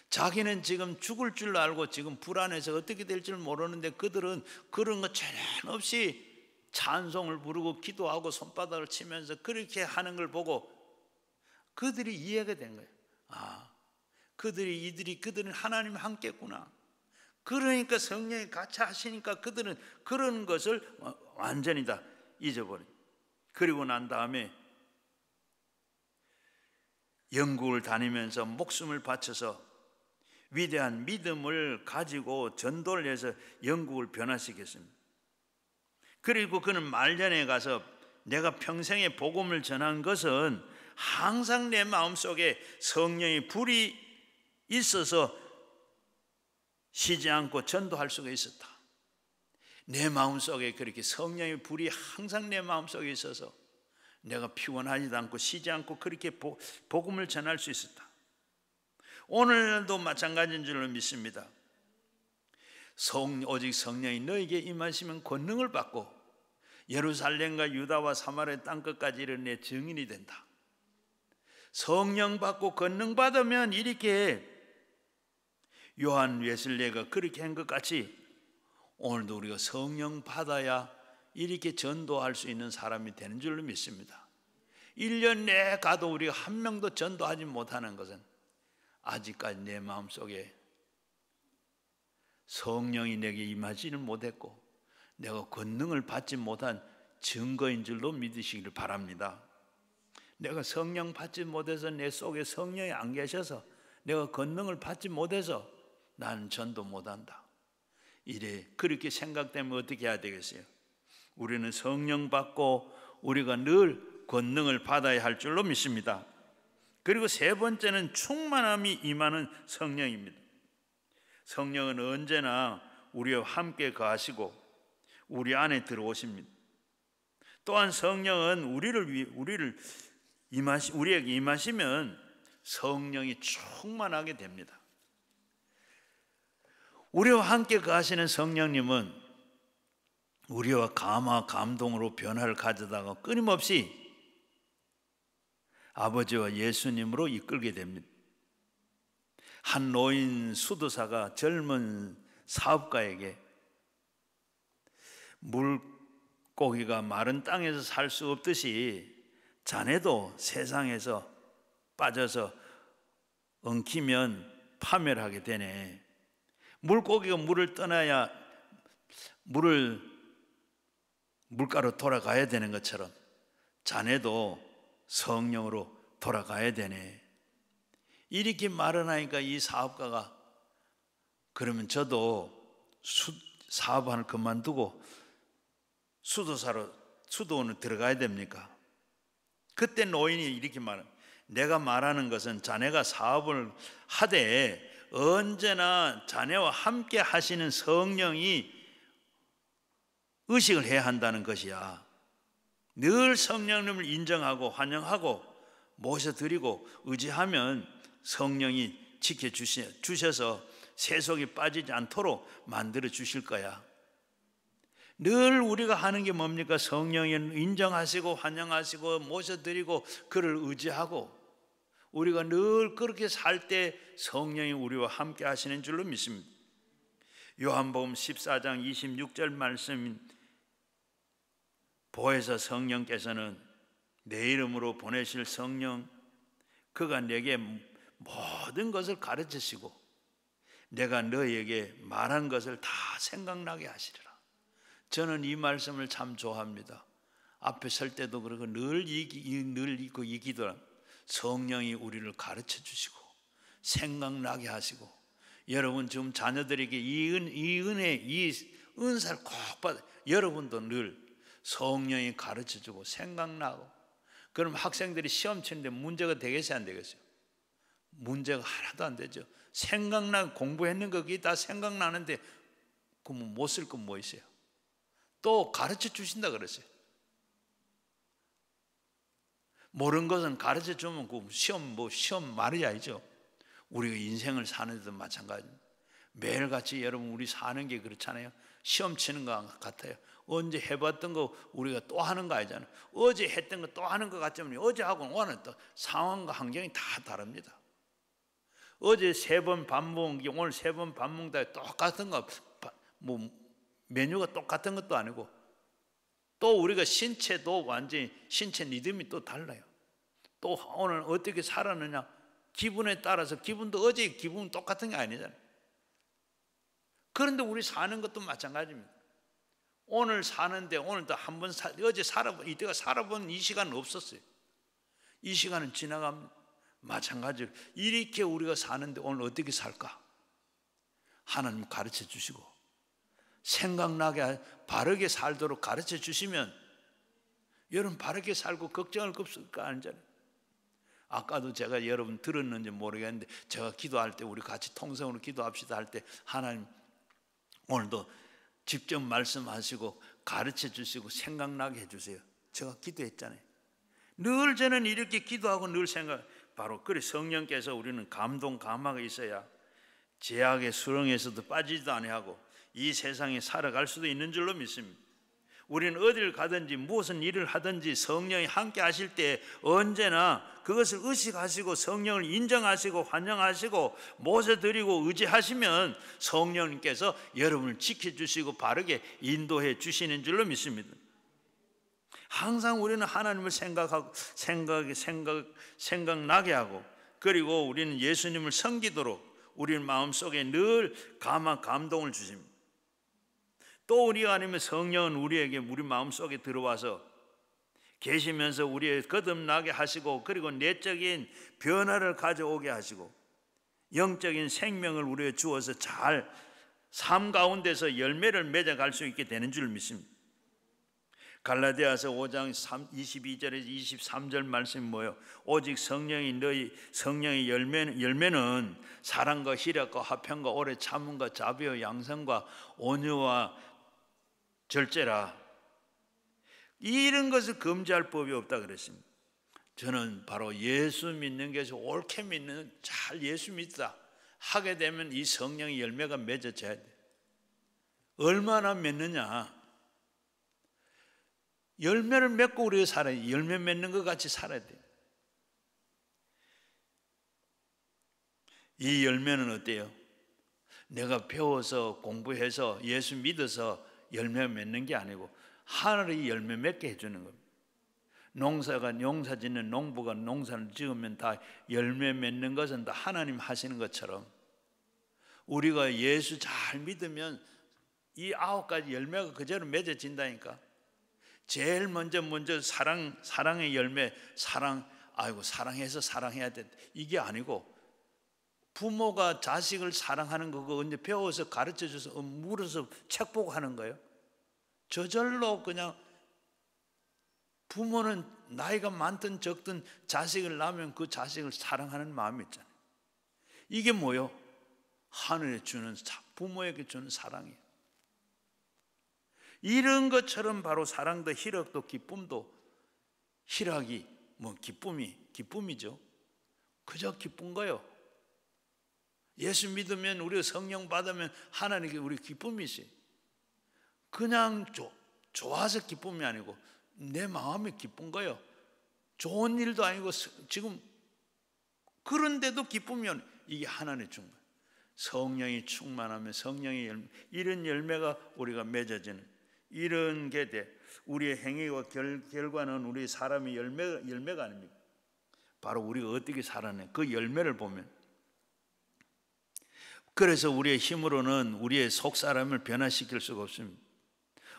자기는 지금 죽을 줄 알고 지금 불안해서 어떻게 될 줄 모르는데 그들은 그런 것 전혀 없이 찬송을 부르고 기도하고 손바닥을 치면서 그렇게 하는 걸 보고 그들이 이해가 된 거예요. 그들은 하나님 함께 있구나. 그러니까 성령이 같이 하시니까 그들은 그런 것을 완전히 다 잊어버린. 그리고 난 다음에 영국을 다니면서 목숨을 바쳐서 위대한 믿음을 가지고 전도를 해서 영국을 변화시켰습니다. 그리고 그는 말년에 가서 내가 평생에 복음을 전한 것은 항상 내 마음속에 성령의 불이 있어서 쉬지 않고 전도할 수가 있었다. 내 마음속에 그렇게 성령의 불이 항상 내 마음속에 있어서 내가 피곤하지도 않고 쉬지 않고 그렇게 복음을 전할 수 있었다. 오늘도 마찬가지인 줄로 믿습니다. 오직 성령이 너에게 임하시면 권능을 받고 예루살렘과 유다와 사마리아 땅끝까지 이르는 내 증인이 된다. 성령 받고 권능 받으면 이렇게 요한 웨슬레가 그렇게 한 것 같이 오늘도 우리가 성령 받아야 이렇게 전도할 수 있는 사람이 되는 줄로 믿습니다. 1년 내에 가도 우리가 한 명도 전도하지 못하는 것은 아직까지 내 마음속에 성령이 내게 임하지는 못했고 내가 권능을 받지 못한 증거인 줄로 믿으시기를 바랍니다. 내가 성령 받지 못해서 내 속에 성령이 안 계셔서 내가 권능을 받지 못해서 나는 전도 못한다. 이래 그렇게 생각되면 어떻게 해야 되겠어요? 우리는 성령 받고 우리가 늘 권능을 받아야 할 줄로 믿습니다. 그리고 세 번째는 충만함이 임하는 성령입니다. 성령은 언제나 우리와 함께 거하시고 우리 안에 들어오십니다. 또한 성령은 우리에게 임하시면 성령이 충만하게 됩니다. 우리와 함께 거하시는 성령님은 우리와 감화 감동으로 변화를 가져다가 끊임없이 아버지와 예수님으로 이끌게 됩니다. 한 노인 수도사가 젊은 사업가에게 물고기가 마른 땅에서 살 수 없듯이 자네도 세상에서 빠져서 엉키면 파멸하게 되네. 물고기가 물을 떠나야 물가로 돌아가야 되는 것처럼 자네도 성령으로 돌아가야 되네. 이렇게 말을 하니까 이 사업가가 그러면 저도 사업을 그만두고 수도원을 들어가야 됩니까? 그때 노인이 이렇게 말합니다. 내가 말하는 것은 자네가 사업을 하되 언제나 자네와 함께 하시는 성령이 의식을 해야 한다는 것이야. 늘 성령님을 인정하고 환영하고 모셔드리고 의지하면 성령이 지켜주셔서 세속에 빠지지 않도록 만들어 주실 거야. 늘 우리가 하는 게 뭡니까? 성령을 인정하시고 환영하시고 모셔드리고 그를 의지하고 우리가 늘 그렇게 살 때 성령이 우리와 함께 하시는 줄로 믿습니다. 요한복음 14장 26절 말씀, 보혜사 성령께서는 내 이름으로 보내실 성령, 그가 내게 모든 것을 가르치시고 내가 너희에게 말한 것을 다 생각나게 하시리라. 저는 이 말씀을 참 좋아합니다. 앞에 설 때도 그러고 늘 이 기도라. 성령이 우리를 가르쳐 주시고 생각나게 하시고, 여러분 지금 자녀들에게 이 은혜, 이 은사를 꼭 받아. 여러분도 늘 성령이 가르쳐 주고 생각나고, 그럼 학생들이 시험 치는데 문제가 되겠어요, 안 되겠어요? 문제가 하나도 안 되죠. 생각나, 공부했는 거기 다 생각나는데 그럼 못 쓸 건 뭐 있어요? 또 가르쳐 주신다 그랬어요. 모르는 것은 가르쳐 주면 그 시험 말이 아니죠. 우리가 인생을 사는 데도 마찬가지입니다. 매일같이 여러분 우리 사는 게 그렇잖아요. 시험 치는 것 같아요. 언제 해봤던 거 우리가 또 하는 거 아니잖아요. 어제 했던 거 또 하는 것 같지만 어제 하고는 오늘 또 상황과 환경이 다 다릅니다. 어제 3번 밥 먹은 게 오늘 3번 밥 먹다 똑같은 거, 뭐 메뉴가 똑같은 것도 아니고, 또 우리가 신체도 완전히 신체 리듬이 또 달라요. 또 오늘 어떻게 살았느냐, 기분에 따라서 기분도 어제 기분 똑같은 게 아니잖아요. 그런데 우리 사는 것도 마찬가지입니다. 오늘 사는데 오늘도 한번 어제 이때가 살아본 이 시간은 없었어요. 이 시간은 지나갑니다. 마찬가지로 이렇게 우리가 사는데 오늘 어떻게 살까? 하나님 가르쳐 주시고 생각나게 바르게 살도록 가르쳐 주시면 여러분 바르게 살고 걱정할 거 없을 거 아니잖아요. 아까도 제가 여러분 들었는지 모르겠는데 제가 기도할 때 우리 같이 통성으로 기도합시다 할 때 하나님 오늘도 직접 말씀하시고 가르쳐 주시고 생각나게 해주세요. 제가 기도했잖아요. 늘 저는 이렇게 기도하고 늘 생각, 바로 그래 성령께서 우리는 감동 감화가 있어야 죄악의 수렁에서도 빠지지도 아니하고 이 세상에 살아갈 수도 있는 줄로 믿습니다. 우리는 어디를 가든지 무슨 일을 하든지 성령이 함께 하실 때 언제나 그것을 의식하시고 성령을 인정하시고 환영하시고 모셔드리고 의지하시면 성령님께서 여러분을 지켜주시고 바르게 인도해 주시는 줄로 믿습니다. 항상 우리는 하나님을 생각나게 하고, 그리고 우리는 예수님을 섬기도록 우리 마음속에 늘 감동을 주십니다. 또 우리가 아니면 성령은 우리에게 우리 마음속에 들어와서 계시면서 우리의 거듭나게 하시고, 그리고 내적인 변화를 가져오게 하시고 영적인 생명을 우리에게 주어서 잘 삶 가운데서 열매를 맺어갈 수 있게 되는 줄 믿습니다. 갈라디아서 5장 22절에서 23절 말씀이 뭐예요? 오직 성령의 열매는 사랑과 희락과 화평과 오래 참음과 자비와 양성과 온유와 절제라. 이런 것을 금지할 법이 없다 그랬습니다. 저는 바로 예수 믿는 것이 옳게 믿는, 잘 예수 믿다 하게 되면 이 성령의 열매가 맺어져야 돼. 얼마나 맺느냐? 열매를 맺고 우리가 살아야 돼. 열매 맺는 것 같이 살아야 돼. 이 열매는 어때요? 내가 배워서 공부해서 예수 믿어서 열매 맺는 게 아니고 하늘이 열매 맺게 해주는 겁니다. 농사 짓는 농부가 농사를 지으면 다 열매 맺는 것은 다 하나님 하시는 것처럼 우리가 예수 잘 믿으면 이 9가지 열매가 그대로 맺어진다니까. 제일 먼저 사랑의 열매, 사랑해서 사랑해야 돼. 이게 아니고 부모가 자식을 사랑하는 거 언제 배워서 가르쳐줘서 물어서 책 보고 하는 거예요. 저절로 그냥 부모는 나이가 많든 적든 자식을 낳으면 그 자식을 사랑하는 마음이 있잖아요. 이게 뭐요? 하늘에 주는, 부모에게 주는 사랑이에요. 이런 것처럼 바로 사랑도 희락도 기쁨도, 희락이 기쁨이죠. 그저 기쁜 거예요. 예수 믿으면, 우리가 성령 받으면 하나님께 우리 기쁨이지. 그냥 좋아서 기쁨이 아니고 내 마음이 기쁜 거예요. 좋은 일도 아니고 지금 그런데도 기쁘면 이게 하나님의 충만. 성령이 충만하면 성령의 열매, 이런 열매가 우리가 맺어지는 이런 게 돼. 우리의 행위와 결과는 우리 사람의 열매가 아닙니까? 바로 우리가 어떻게 살아내 그 열매를 보면. 그래서 우리의 힘으로는 우리의 속사람을 변화시킬 수가 없습니다.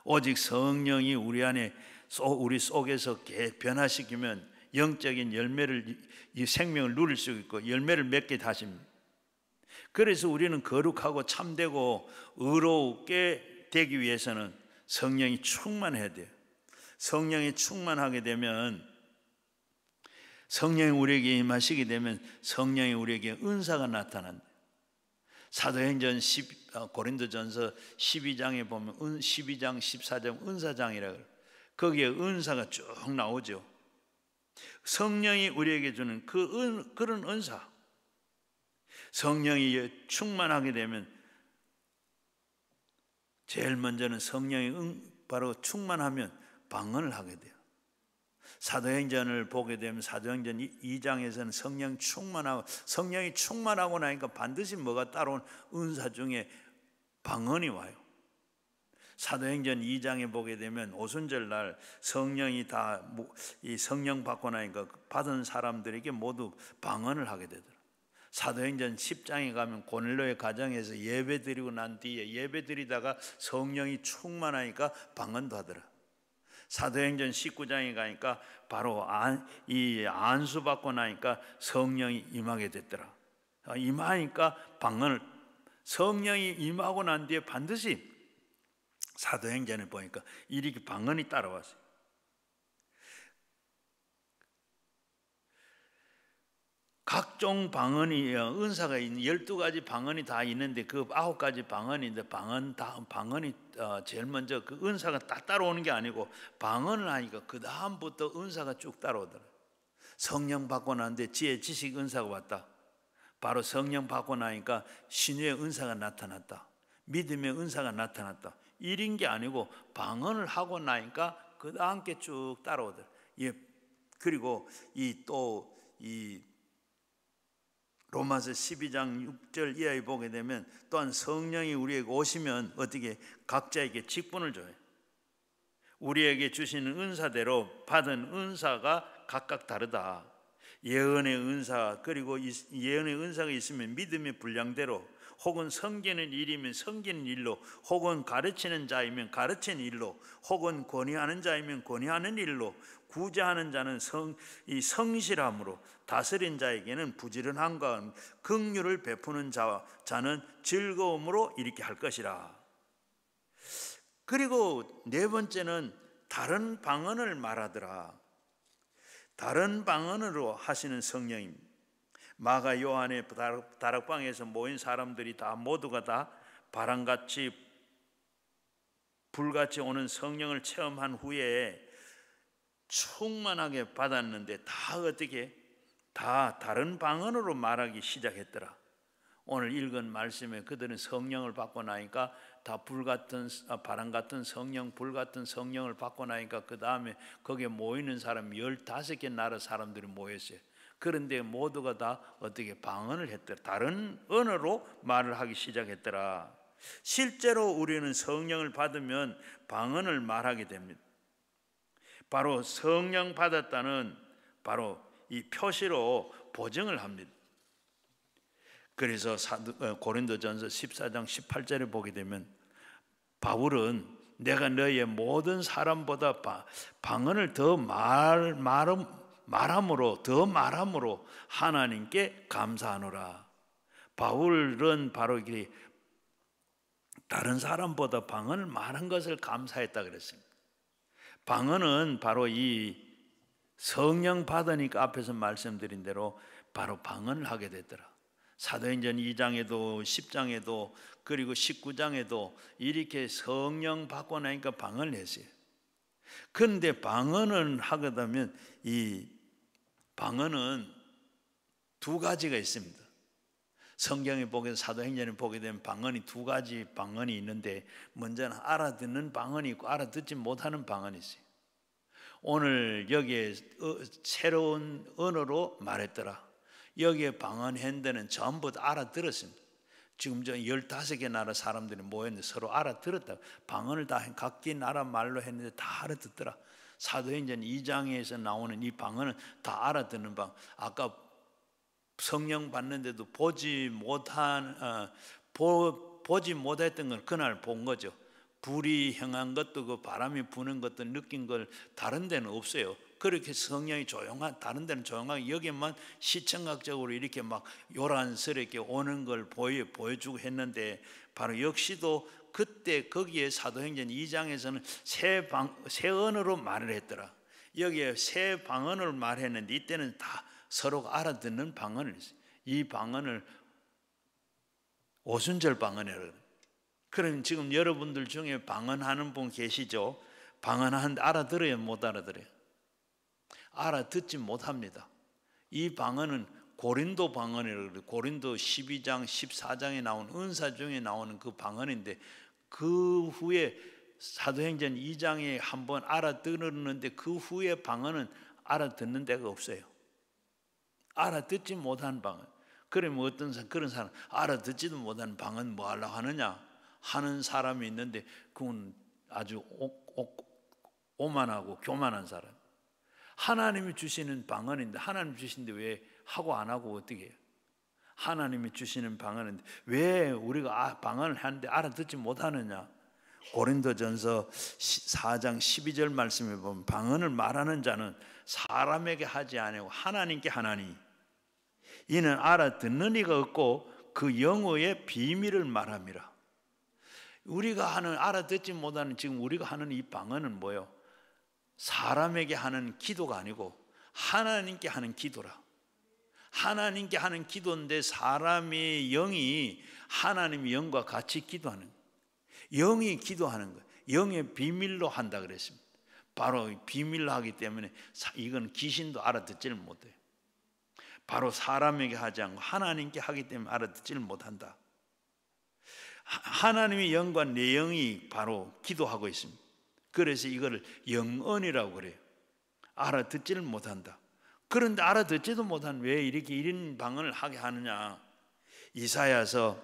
오직 성령이 우리 속에서 변화시키면 영적인 열매를, 이 생명을 누릴 수 있고 열매를 맺게 하십니다. 그래서 우리는 거룩하고 참되고 의롭게 되기 위해서는 성령이 충만해야 돼요. 성령이 충만하게 되면, 성령이 우리에게 임하시게 되면 성령이 우리에게 은사가 나타난다. 사도행전 고린도전서 12장에 보면 12장 14장 은사장이라고 해요. 거기에 은사가 쭉 나오죠. 성령이 우리에게 주는 그런 은사, 성령이 충만하게 되면 제일 먼저는 성령이 바로 충만하면 방언을 하게 돼요. 사도행전을 보게 되면 사도행전 2장에서는 성령이 충만하고 나니까 반드시 뭐가 따라온 은사 중에 방언이 와요. 사도행전 2장에 보게 되면 오순절 날 성령이 이 성령 받고 나니까 받은 사람들에게 모두 방언을 하게 되더라. 사도행전 10장에 가면 고넬료의 가정에서 예배 드리고 난 뒤에 예배 드리다가 성령이 충만하니까 방언도 하더라. 사도행전 19장에 가니까 바로 이 안수 받고 나니까 성령이 임하게 됐더라. 임하니까 방언을, 성령이 임하고 난 뒤에 반드시 사도행전에 보니까 이렇게 방언이 따라왔어요. 각종 방언이, 은사가 있는 12가지 방언이 다 있는데 그 9가지 방언인데 방언이 제일 먼저 그 은사가 딱 따라오는 게 아니고 방언을 하니까 그 다음부터 은사가 쭉 따라오더라. 성령 받고 나는데 지혜 지식 은사가 왔다. 바로 성령 받고 나니까 신유의 은사가 나타났다. 믿음의 은사가 나타났다. 1인 게 아니고 방언을 하고 나니까 그 함께 쭉 따라오더라. 예, 그리고 이 로마서 12장 6절 이하에 보게 되면 또한 성령이 우리에게 오시면 어떻게 각자에게 직분을 줘요. 우리에게 주시는 은사대로 받은 은사가 각각 다르다. 예언의 은사, 그리고 예언의 은사가 있으면 믿음의 분량대로, 혹은 섬기는 일이면 섬기는 일로, 혹은 가르치는 자이면 가르치는 일로, 혹은 권위하는 자이면 권위하는 일로, 구제하는 자는 성실함으로, 다스린 자에게는 부지런함과 긍휼을 베푸는 자는 즐거움으로 이렇게 할 것이라. 그리고 네 번째는 다른 방언을 말하더라. 다른 방언으로 하시는 성령입니다. 마가 요한의 다락방에서 모인 사람들이 모두가 다 바람같이 불같이 오는 성령을 체험한 후에 충만하게 받았는데 다 다른 방언으로 말하기 시작했더라. 오늘 읽은 말씀에 그들은 성령을 받고 나니까 다 바람 같은 성령, 불 같은 성령을 받고 나니까 그 다음에 거기에 모이는 사람 15개 나라 사람들이 모였어요. 그런데 모두가 다 어떻게 방언을 했더라. 다른 언어로 말을 하기 시작했더라. 실제로 우리는 성령을 받으면 방언을 말하게 됩니다. 바로 성령 받았다는 바로 이 표시로 보증을 합니다. 그래서 고린도전서 14장 18절에 보게 되면 바울은 내가 너희의 모든 사람보다 방언을 더 말함으로 하나님께 감사하노라. 바울은 바로 이게 다른 사람보다 방언을 말한 것을 감사했다 그랬습니다. 방언은 바로 이 성령 받으니까 앞에서 말씀드린 대로 바로 방언을 하게 됐더라. 사도행전 2장에도 10장에도 그리고 19장에도 이렇게 성령 받고 나니까 방언을 했어요. 그런데 방언을 하게 되면 이 방언은 두 가지가 있습니다. 성경에 보게 사도행전에 보게 되면 방언이 두 가지 방언이 있는데, 먼저는 알아듣는 방언이 있고 알아듣지 못하는 방언이 있어요. 오늘 여기에 새로운 언어로 말했더라. 여기에 방언했는데는 전부 다 알아들었습니다. 지금 저 15개 나라 사람들이 모였는데 서로 알아들었다. 방언을 다 각기 나라 말로 했는데 다 알아듣더라. 사도행전 2장에서 나오는 이 방언은 다 알아듣는 방언. 아까 성령 받는데도 보지 못했던 걸 그날 본 거죠. 불이 향한 것도 그 바람이 부는 것도 느낀 걸 다른 데는 없어요. 그렇게 성령이 다른 데는 조용하게 여기만 시청각적으로 이렇게 막 요란스럽게 오는 걸 보여주고 했는데, 바로 역시도 그때 거기에 사도행전 2장에서는 새 언어로 말을 했더라. 여기에 새 방언을 말했는데 이때는 다 서로가 알아듣는 방언을 했어요. 이 방언을 오순절 방언이라고. 그럼 지금 여러분들 중에 방언하는 분 계시죠? 방언하는데 알아들어요, 못 알아들어요? 알아듣지 못합니다. 이 방언은 고린도 방언이라고 그래요. 고린도 12장 14장에 나온 은사 중에 나오는 그 방언인데, 그 후에 사도행전 2장에 한번 알아들었는데 그 후에 방언은 알아듣는 데가 없어요. 알아듣지 못한 방언. 그러면 그런 사람 알아듣지도 못하는 방언 뭐 하려고 하느냐 하는 사람이 있는데, 그건 아주 오만하고 교만한 사람. 하나님이 주시는 방언인데, 하나님 주시는데 왜 하고 안 하고 어떻게 해요? 하나님이 주시는 방언인데 왜 우리가 방언을 하는데 알아듣지 못하느냐? 고린도전서 4장 12절 말씀에 보면 방언을 말하는 자는 사람에게 하지 아니하고 하나님께 하나니, 이는 알아듣는 이가 없고 그 영어의 비밀을 말함이라. 우리가 하는, 알아듣지 못하는 지금 우리가 하는 이 방언은 뭐예요? 사람에게 하는 기도가 아니고 하나님께 하는 기도라. 하나님께 하는 기도인데 사람의 영이 하나님의 영과 같이 기도하는 거예요. 영이 기도하는 거예요. 영의 비밀로 한다 그랬습니다. 바로 비밀로 하기 때문에 이건 귀신도 알아듣지를 못해요. 바로 사람에게 하지 않고 하나님께 하기 때문에 알아듣지를 못한다. 하나님의 영과 내 영이 바로 기도하고 있습니다. 그래서 이거를 영언이라고 그래요. 알아듣지를 못한다. 그런데 알아듣지도 못한 왜 이렇게 1인 방언을 하게 하느냐. 이사야서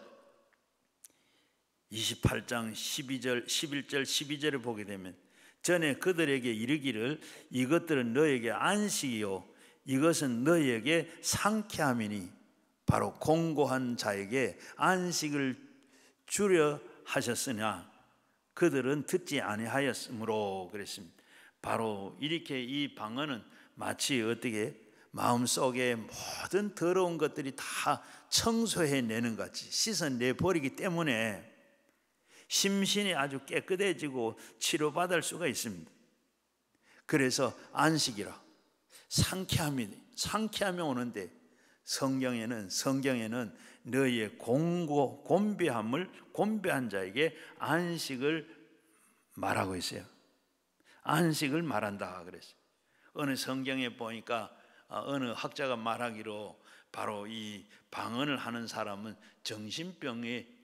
28장 12절, 11절, 12절을 보게 되면 전에 그들에게 이르기를 이것들은 너에게 안식이요 이것은 너에게 상쾌함이니 바로 공고한 자에게 안식을 주려 하셨으나 그들은 듣지 아니하였으므로 그랬습니다. 바로 이렇게 이 방언은 마치 어떻게 마음속에 모든 더러운 것들이 다 청소해내는 같이 씻어내 버리기 때문에 심신이 아주 깨끗해지고 치료받을 수가 있습니다. 그래서 안식이라 상쾌함이 오는데 성경에는 너희의 곤배한 자에게 안식을 말하고 있어요. 안식을 말한다 그랬어요. 어느 성경에 보니까 어느 학자가 말하기로 바로 이 방언을 하는 사람은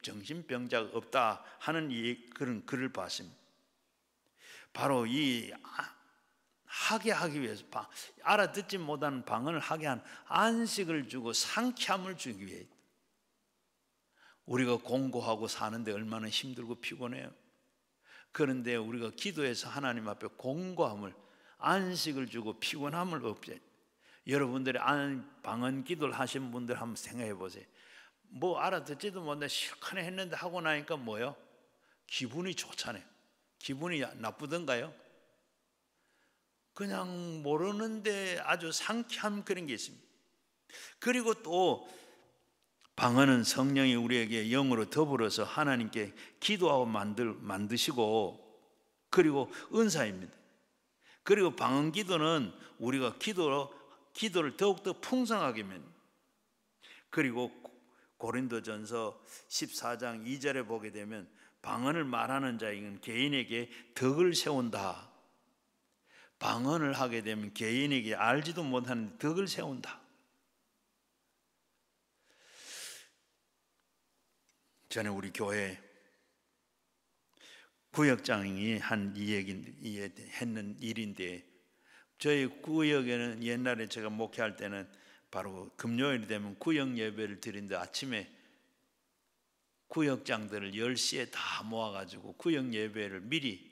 정신병자가 없다 하는 그런 글을 봤습니다. 바로 이 하게 하기 위해서 알아듣지 못하는 방언을 하게 한 안식을 주고 상쾌함을 주기 위해 우리가 공고하고 사는데 얼마나 힘들고 피곤해요. 그런데 우리가 기도해서 하나님 앞에 공고함을 안식을 주고 피곤함을 없애. 여러분들이 방언 기도를 하신 분들 한번 생각해 보세요. 뭐 알아듣지도 못해 실컷 했는데 하고 나니까 뭐요? 기분이 좋잖아요. 기분이 나쁘던가요? 그냥 모르는데 아주 상쾌한 그런 게 있습니다. 그리고 또 방언은 성령이 우리에게 영으로 더불어서 하나님께 기도하고 만드시고 그리고 은사입니다. 그리고 방언 기도는 우리가 기도를 더욱더 풍성하게 합니다. 그리고 고린도전서 14장 2절에 보게 되면 방언을 말하는 자에게는 개인에게 덕을 세운다. 방언을 하게 되면 개인에게 알지도 못하는 덕을 세운다. 전에 우리 교회 구역장이 한 했는 일인데 저희 구역에는 옛날에 제가 목회할 때는 바로 금요일이 되면 구역 예배를 드리는데 아침에 구역장들을 10시에 다 모아가지고 구역 예배를 미리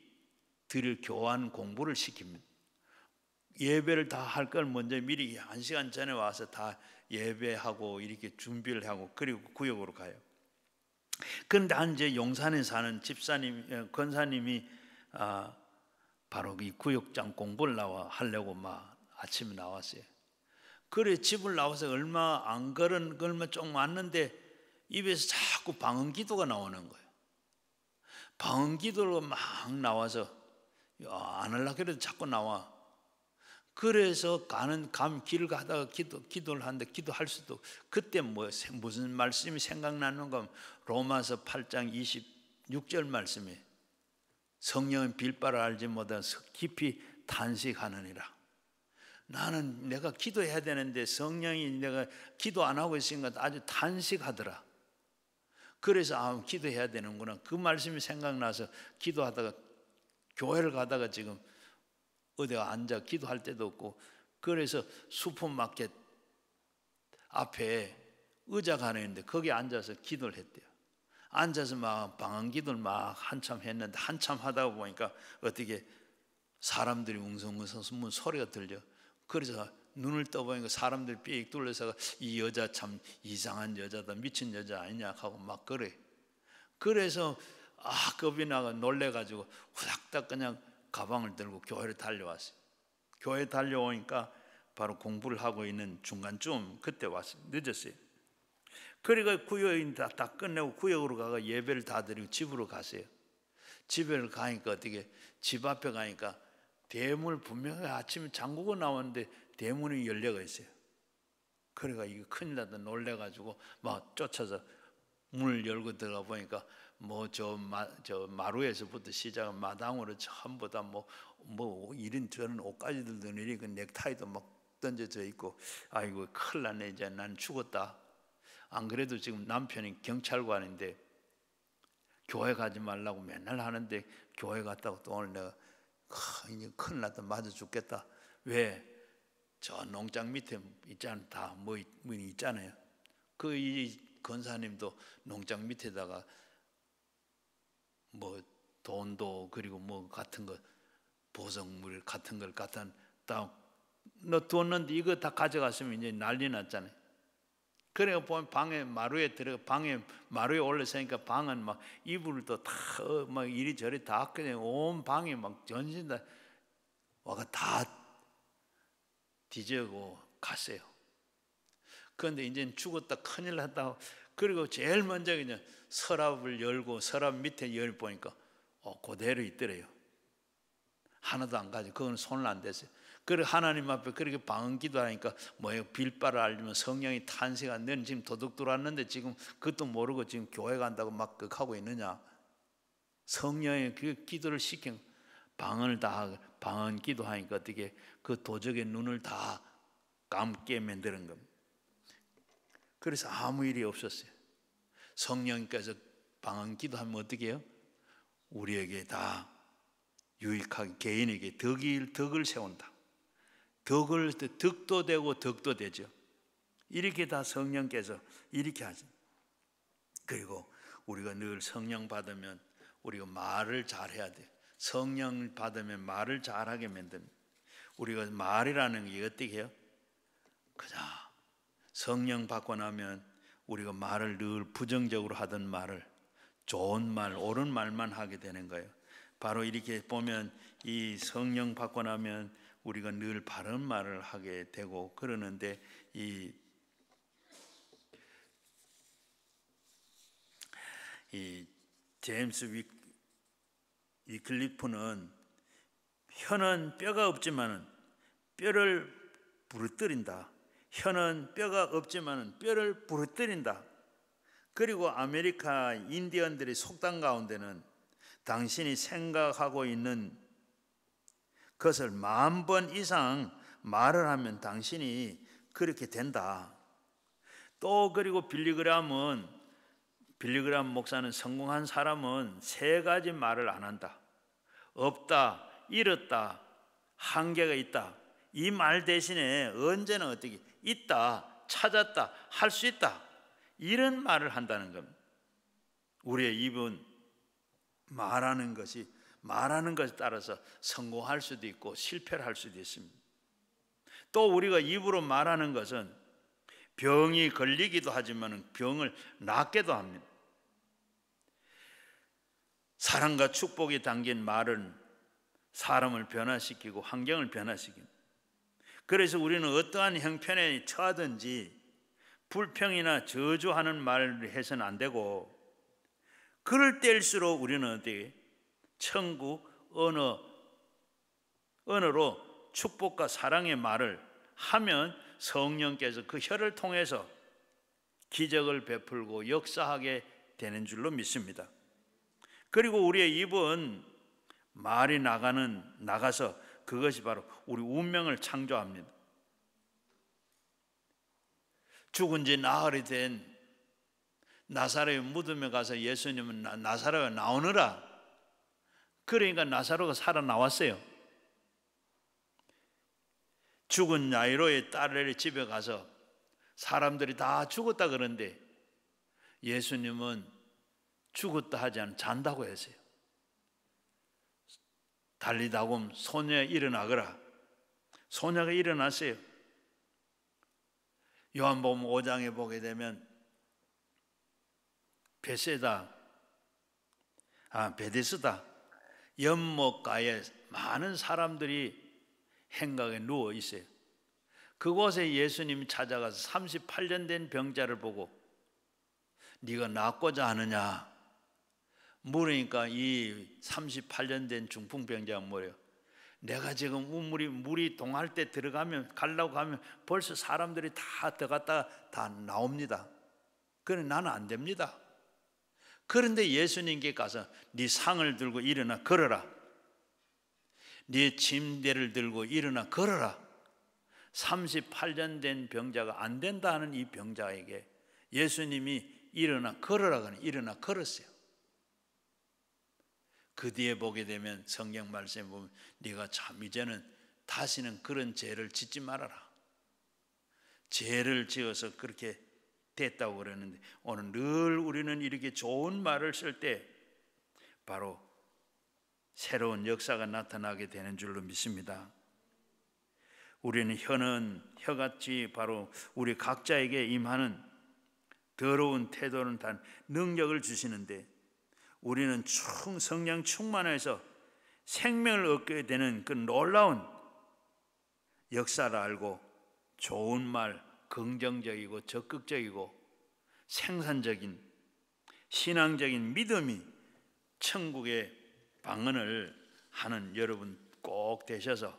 드릴 교환 공부를 시킵니다. 예배를 다 할 걸 먼저 미리 1시간 전에 와서 다 예배하고 이렇게 준비를 하고 그리고 구역으로 가요. 그런데 이제 용산에 사는 권사님이 바로 이 구역장 공부를 하려고 막 아침에 나왔어요. 그래 집을 나와서 얼마 좀 왔는데 입에서 자꾸 방언 기도가 나오는 거예요. 방언 기도로 막 나와서 안 하려고 해도 자꾸 나와. 그래서 길을 가다가 기도를 하는데 기도할 수도 그때 무슨 말씀이 생각나는가 로마서 8장 26절 말씀에 성령은 빌바를 알지 못하서 깊이 탄식하느니라. 나는 내가 기도해야 되는데 성령이 내가 기도 안 하고 있으니까 아주 탄식하더라. 그래서 기도해야 되는구나. 그 말씀이 생각나서 기도하다가 교회를 가다가 지금 어디가 앉아 기도할 때도 없고 그래서 슈퍼마켓 앞에 의자가 하나 있는데 거기 앉아서 기도를 했대요. 앉아서 막 방언 기도를 막 한참 했는데 한참 하다 보니까 어떻게 사람들이 웅성웅성 소리가 들려. 그래서 눈을 떠보니까 사람들이 삐익 둘러서 이 여자 참 이상한 여자다 미친 여자 아니냐 하고 막 그래. 그래서 겁이 나가 놀래가지고 후닥닥 그냥 가방을 들고 교회를 달려왔어요. 교회 달려오니까 바로 공부를 하고 있는 중간쯤 그때 왔어요. 늦었어요. 그러니까 구역이 다 끝내고 구역으로 가서 예배를 다 드리고 집으로 갔어요. 집에 가니까 어떻게 집 앞에 가니까 대문을 분명히 아침에 잠그고 나왔는데 대문이 열려가 있어요. 그래가 이거 큰일 났다 놀래가지고 막 쫓아서 문을 열고 들어가 보니까 저 마루에서부터 시작한 마당으로 전부 다 이런 저런 옷가지들도 내리고 넥타이도 막 던져져 있고 아이고 큰일 났네 이제 난 죽었다. 안 그래도 지금 남편이 경찰관인데 교회 가지 말라고 맨날 하는데 교회 갔다고 또 오늘 내가 이제 큰일 났다, 맞아 죽겠다. 왜? 저 농장 밑에 있잖아, 다 뭐 있잖아요. 그 이 권사님도 농장 밑에다가 뭐 돈도 그리고 뭐 같은 거 보석물 같은 걸 갖다 너 뒀는데 이거 다 가져갔으면 이제 난리 났잖아요. 그래 보면 방에 마루에 올라서니까 방은 막 이불도 다 막 이리저리 다 그냥 온 방이 막 전신 다 와가 다 뒤지고 갔어요. 그런데 이제 죽었다 큰일 났다. 그리고 제일 먼저 그냥 서랍을 열고 서랍 밑에 열 보니까 그대로 있더래요. 하나도 안 가지고 그건 손을 안 댔어요. 그리고 하나님 앞에 그렇게 방언 기도하니까 뭐예요? 빌바를 알면 성령이 탄생한. 너는 지금 도둑 들어왔는데 지금 그것도 모르고 지금 교회 간다고 막 하고 있느냐? 성령의 그 기도를 시킨 방언 기도하니까 어떻게 그 도적의 눈을 다 감게 만드는 겁니다. 그래서 아무 일이 없었어요. 성령께서 방언 기도하면 어떻게 해요? 우리에게 다 유익하게 개인에게 덕을 세운다. 덕도 되고 덕도 되죠. 이렇게 다 성령께서 이렇게 하죠. 그리고 우리가 늘 성령 받으면 우리가 말을 잘해야 돼요. 성령 받으면 말을 잘하게 만듭니다. 우리가 말이라는 게 어떻게 해요? 그냥 성령 받고 나면 우리가 말을 늘 부정적으로 하던 말을 좋은 말, 옳은 말만 하게 되는 거예요. 바로 이렇게 보면 이 성령 받고 나면 우리가 늘 바른 말을 하게 되고 그러는데 이 제임스 위클리프는 혀는 뼈가 없지만 뼈를 부러뜨린다. 혀는 뼈가 없지만 뼈를 부러뜨린다. 그리고 아메리카 인디언들의 속담 가운데는 당신이 생각하고 있는 것을 10,000번 이상 말을 하면 당신이 그렇게 된다. 또 그리고 빌리그람 목사는 성공한 사람은 3가지 말을 안 한다. 없다, 잃었다, 한계가 있다. 이 말 대신에 언제나 어떻게 있다, 찾았다, 할 수 있다. 이런 말을 한다는 겁니다. 우리의 입은 말하는 것에 따라서 성공할 수도 있고 실패를 할 수도 있습니다. 또 우리가 입으로 말하는 것은 병이 걸리기도 하지만 병을 낫게도 합니다. 사랑과 축복이 담긴 말은 사람을 변화시키고 환경을 변화시킵니다. 그래서 우리는 어떠한 형편에 처하든지 불평이나 저주하는 말을 해서는 안 되고, 그럴 때일수록 우리는 어떻게 천국 언어로 축복과 사랑의 말을 하면 성령께서 그 혀를 통해서 기적을 베풀고 역사하게 되는 줄로 믿습니다. 그리고 우리의 입은 말이 나가서 그것이 바로 우리 운명을 창조합니다. 죽은 지 나흘이 된 나사로의 무덤에 가서 예수님은 나사로가 나오느라, 그러니까 나사로가 살아나왔어요. 죽은 야이로의 딸의 집에 가서 사람들이 다 죽었다 그러는데 예수님은 죽었다 하지 않고 잔다고 했어요. 달리다곰 소녀 일어나거라. 소녀가 일어났어요. 요한복음 5장에 보게 되면 베데스다 연못가에 많은 사람들이 행각에 누워 있어요. 그곳에 예수님이 찾아가서 38년 된 병자를 보고 네가 낫고자 하느냐 물으니까 이 38년 된 중풍병자가 뭐래요? 내가 지금 물이 동할 때 가려고 하면 벌써 사람들이 다 들어갔다가 다 나옵니다. 그런데 나는 안 됩니다. 그런데 예수님께 가서 네 상을 들고 일어나 걸어라. 네 침대를 들고 일어나 걸어라. 38년 된 병자가 안 된다 하는 이 병자에게 예수님이 일어나 걸어라 그러니 일어나 걸었어요. 그 뒤에 보게 되면 성경 말씀에 보면 네가 참 이제는 다시는 그런 죄를 짓지 말아라. 죄를 지어서 그렇게 됐다고 그러는데, 오늘 늘 우리는 이렇게 좋은 말을 쓸 때 바로 새로운 역사가 나타나게 되는 줄로 믿습니다. 우리는 혀같이 바로 우리 각자에게 임하는 더러운 태도는 단 능력을 주시는데, 우리는 성령 충만해서 생명을 얻게 되는 그 놀라운 역사를 알고 좋은 말, 긍정적이고 적극적이고 생산적인 신앙적인 믿음이 천국의 방언을 하는 여러분 꼭 되셔서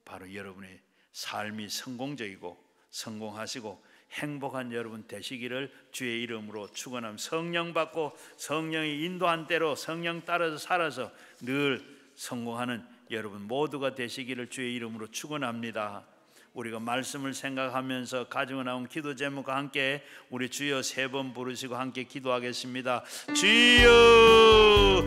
바로 여러분의 삶이 성공적이고 성공하시고 행복한 여러분 되시기를 주의 이름으로 축원합니다. 성령 받고 성령이 인도한 대로 성령 따라서 살아서 늘 성공하는 여러분 모두가 되시기를 주의 이름으로 축원합니다. 우리가 말씀을 생각하면서 가지고 나온 기도 제목과 함께 우리 주여 3번 부르시고 함께 기도하겠습니다. 주여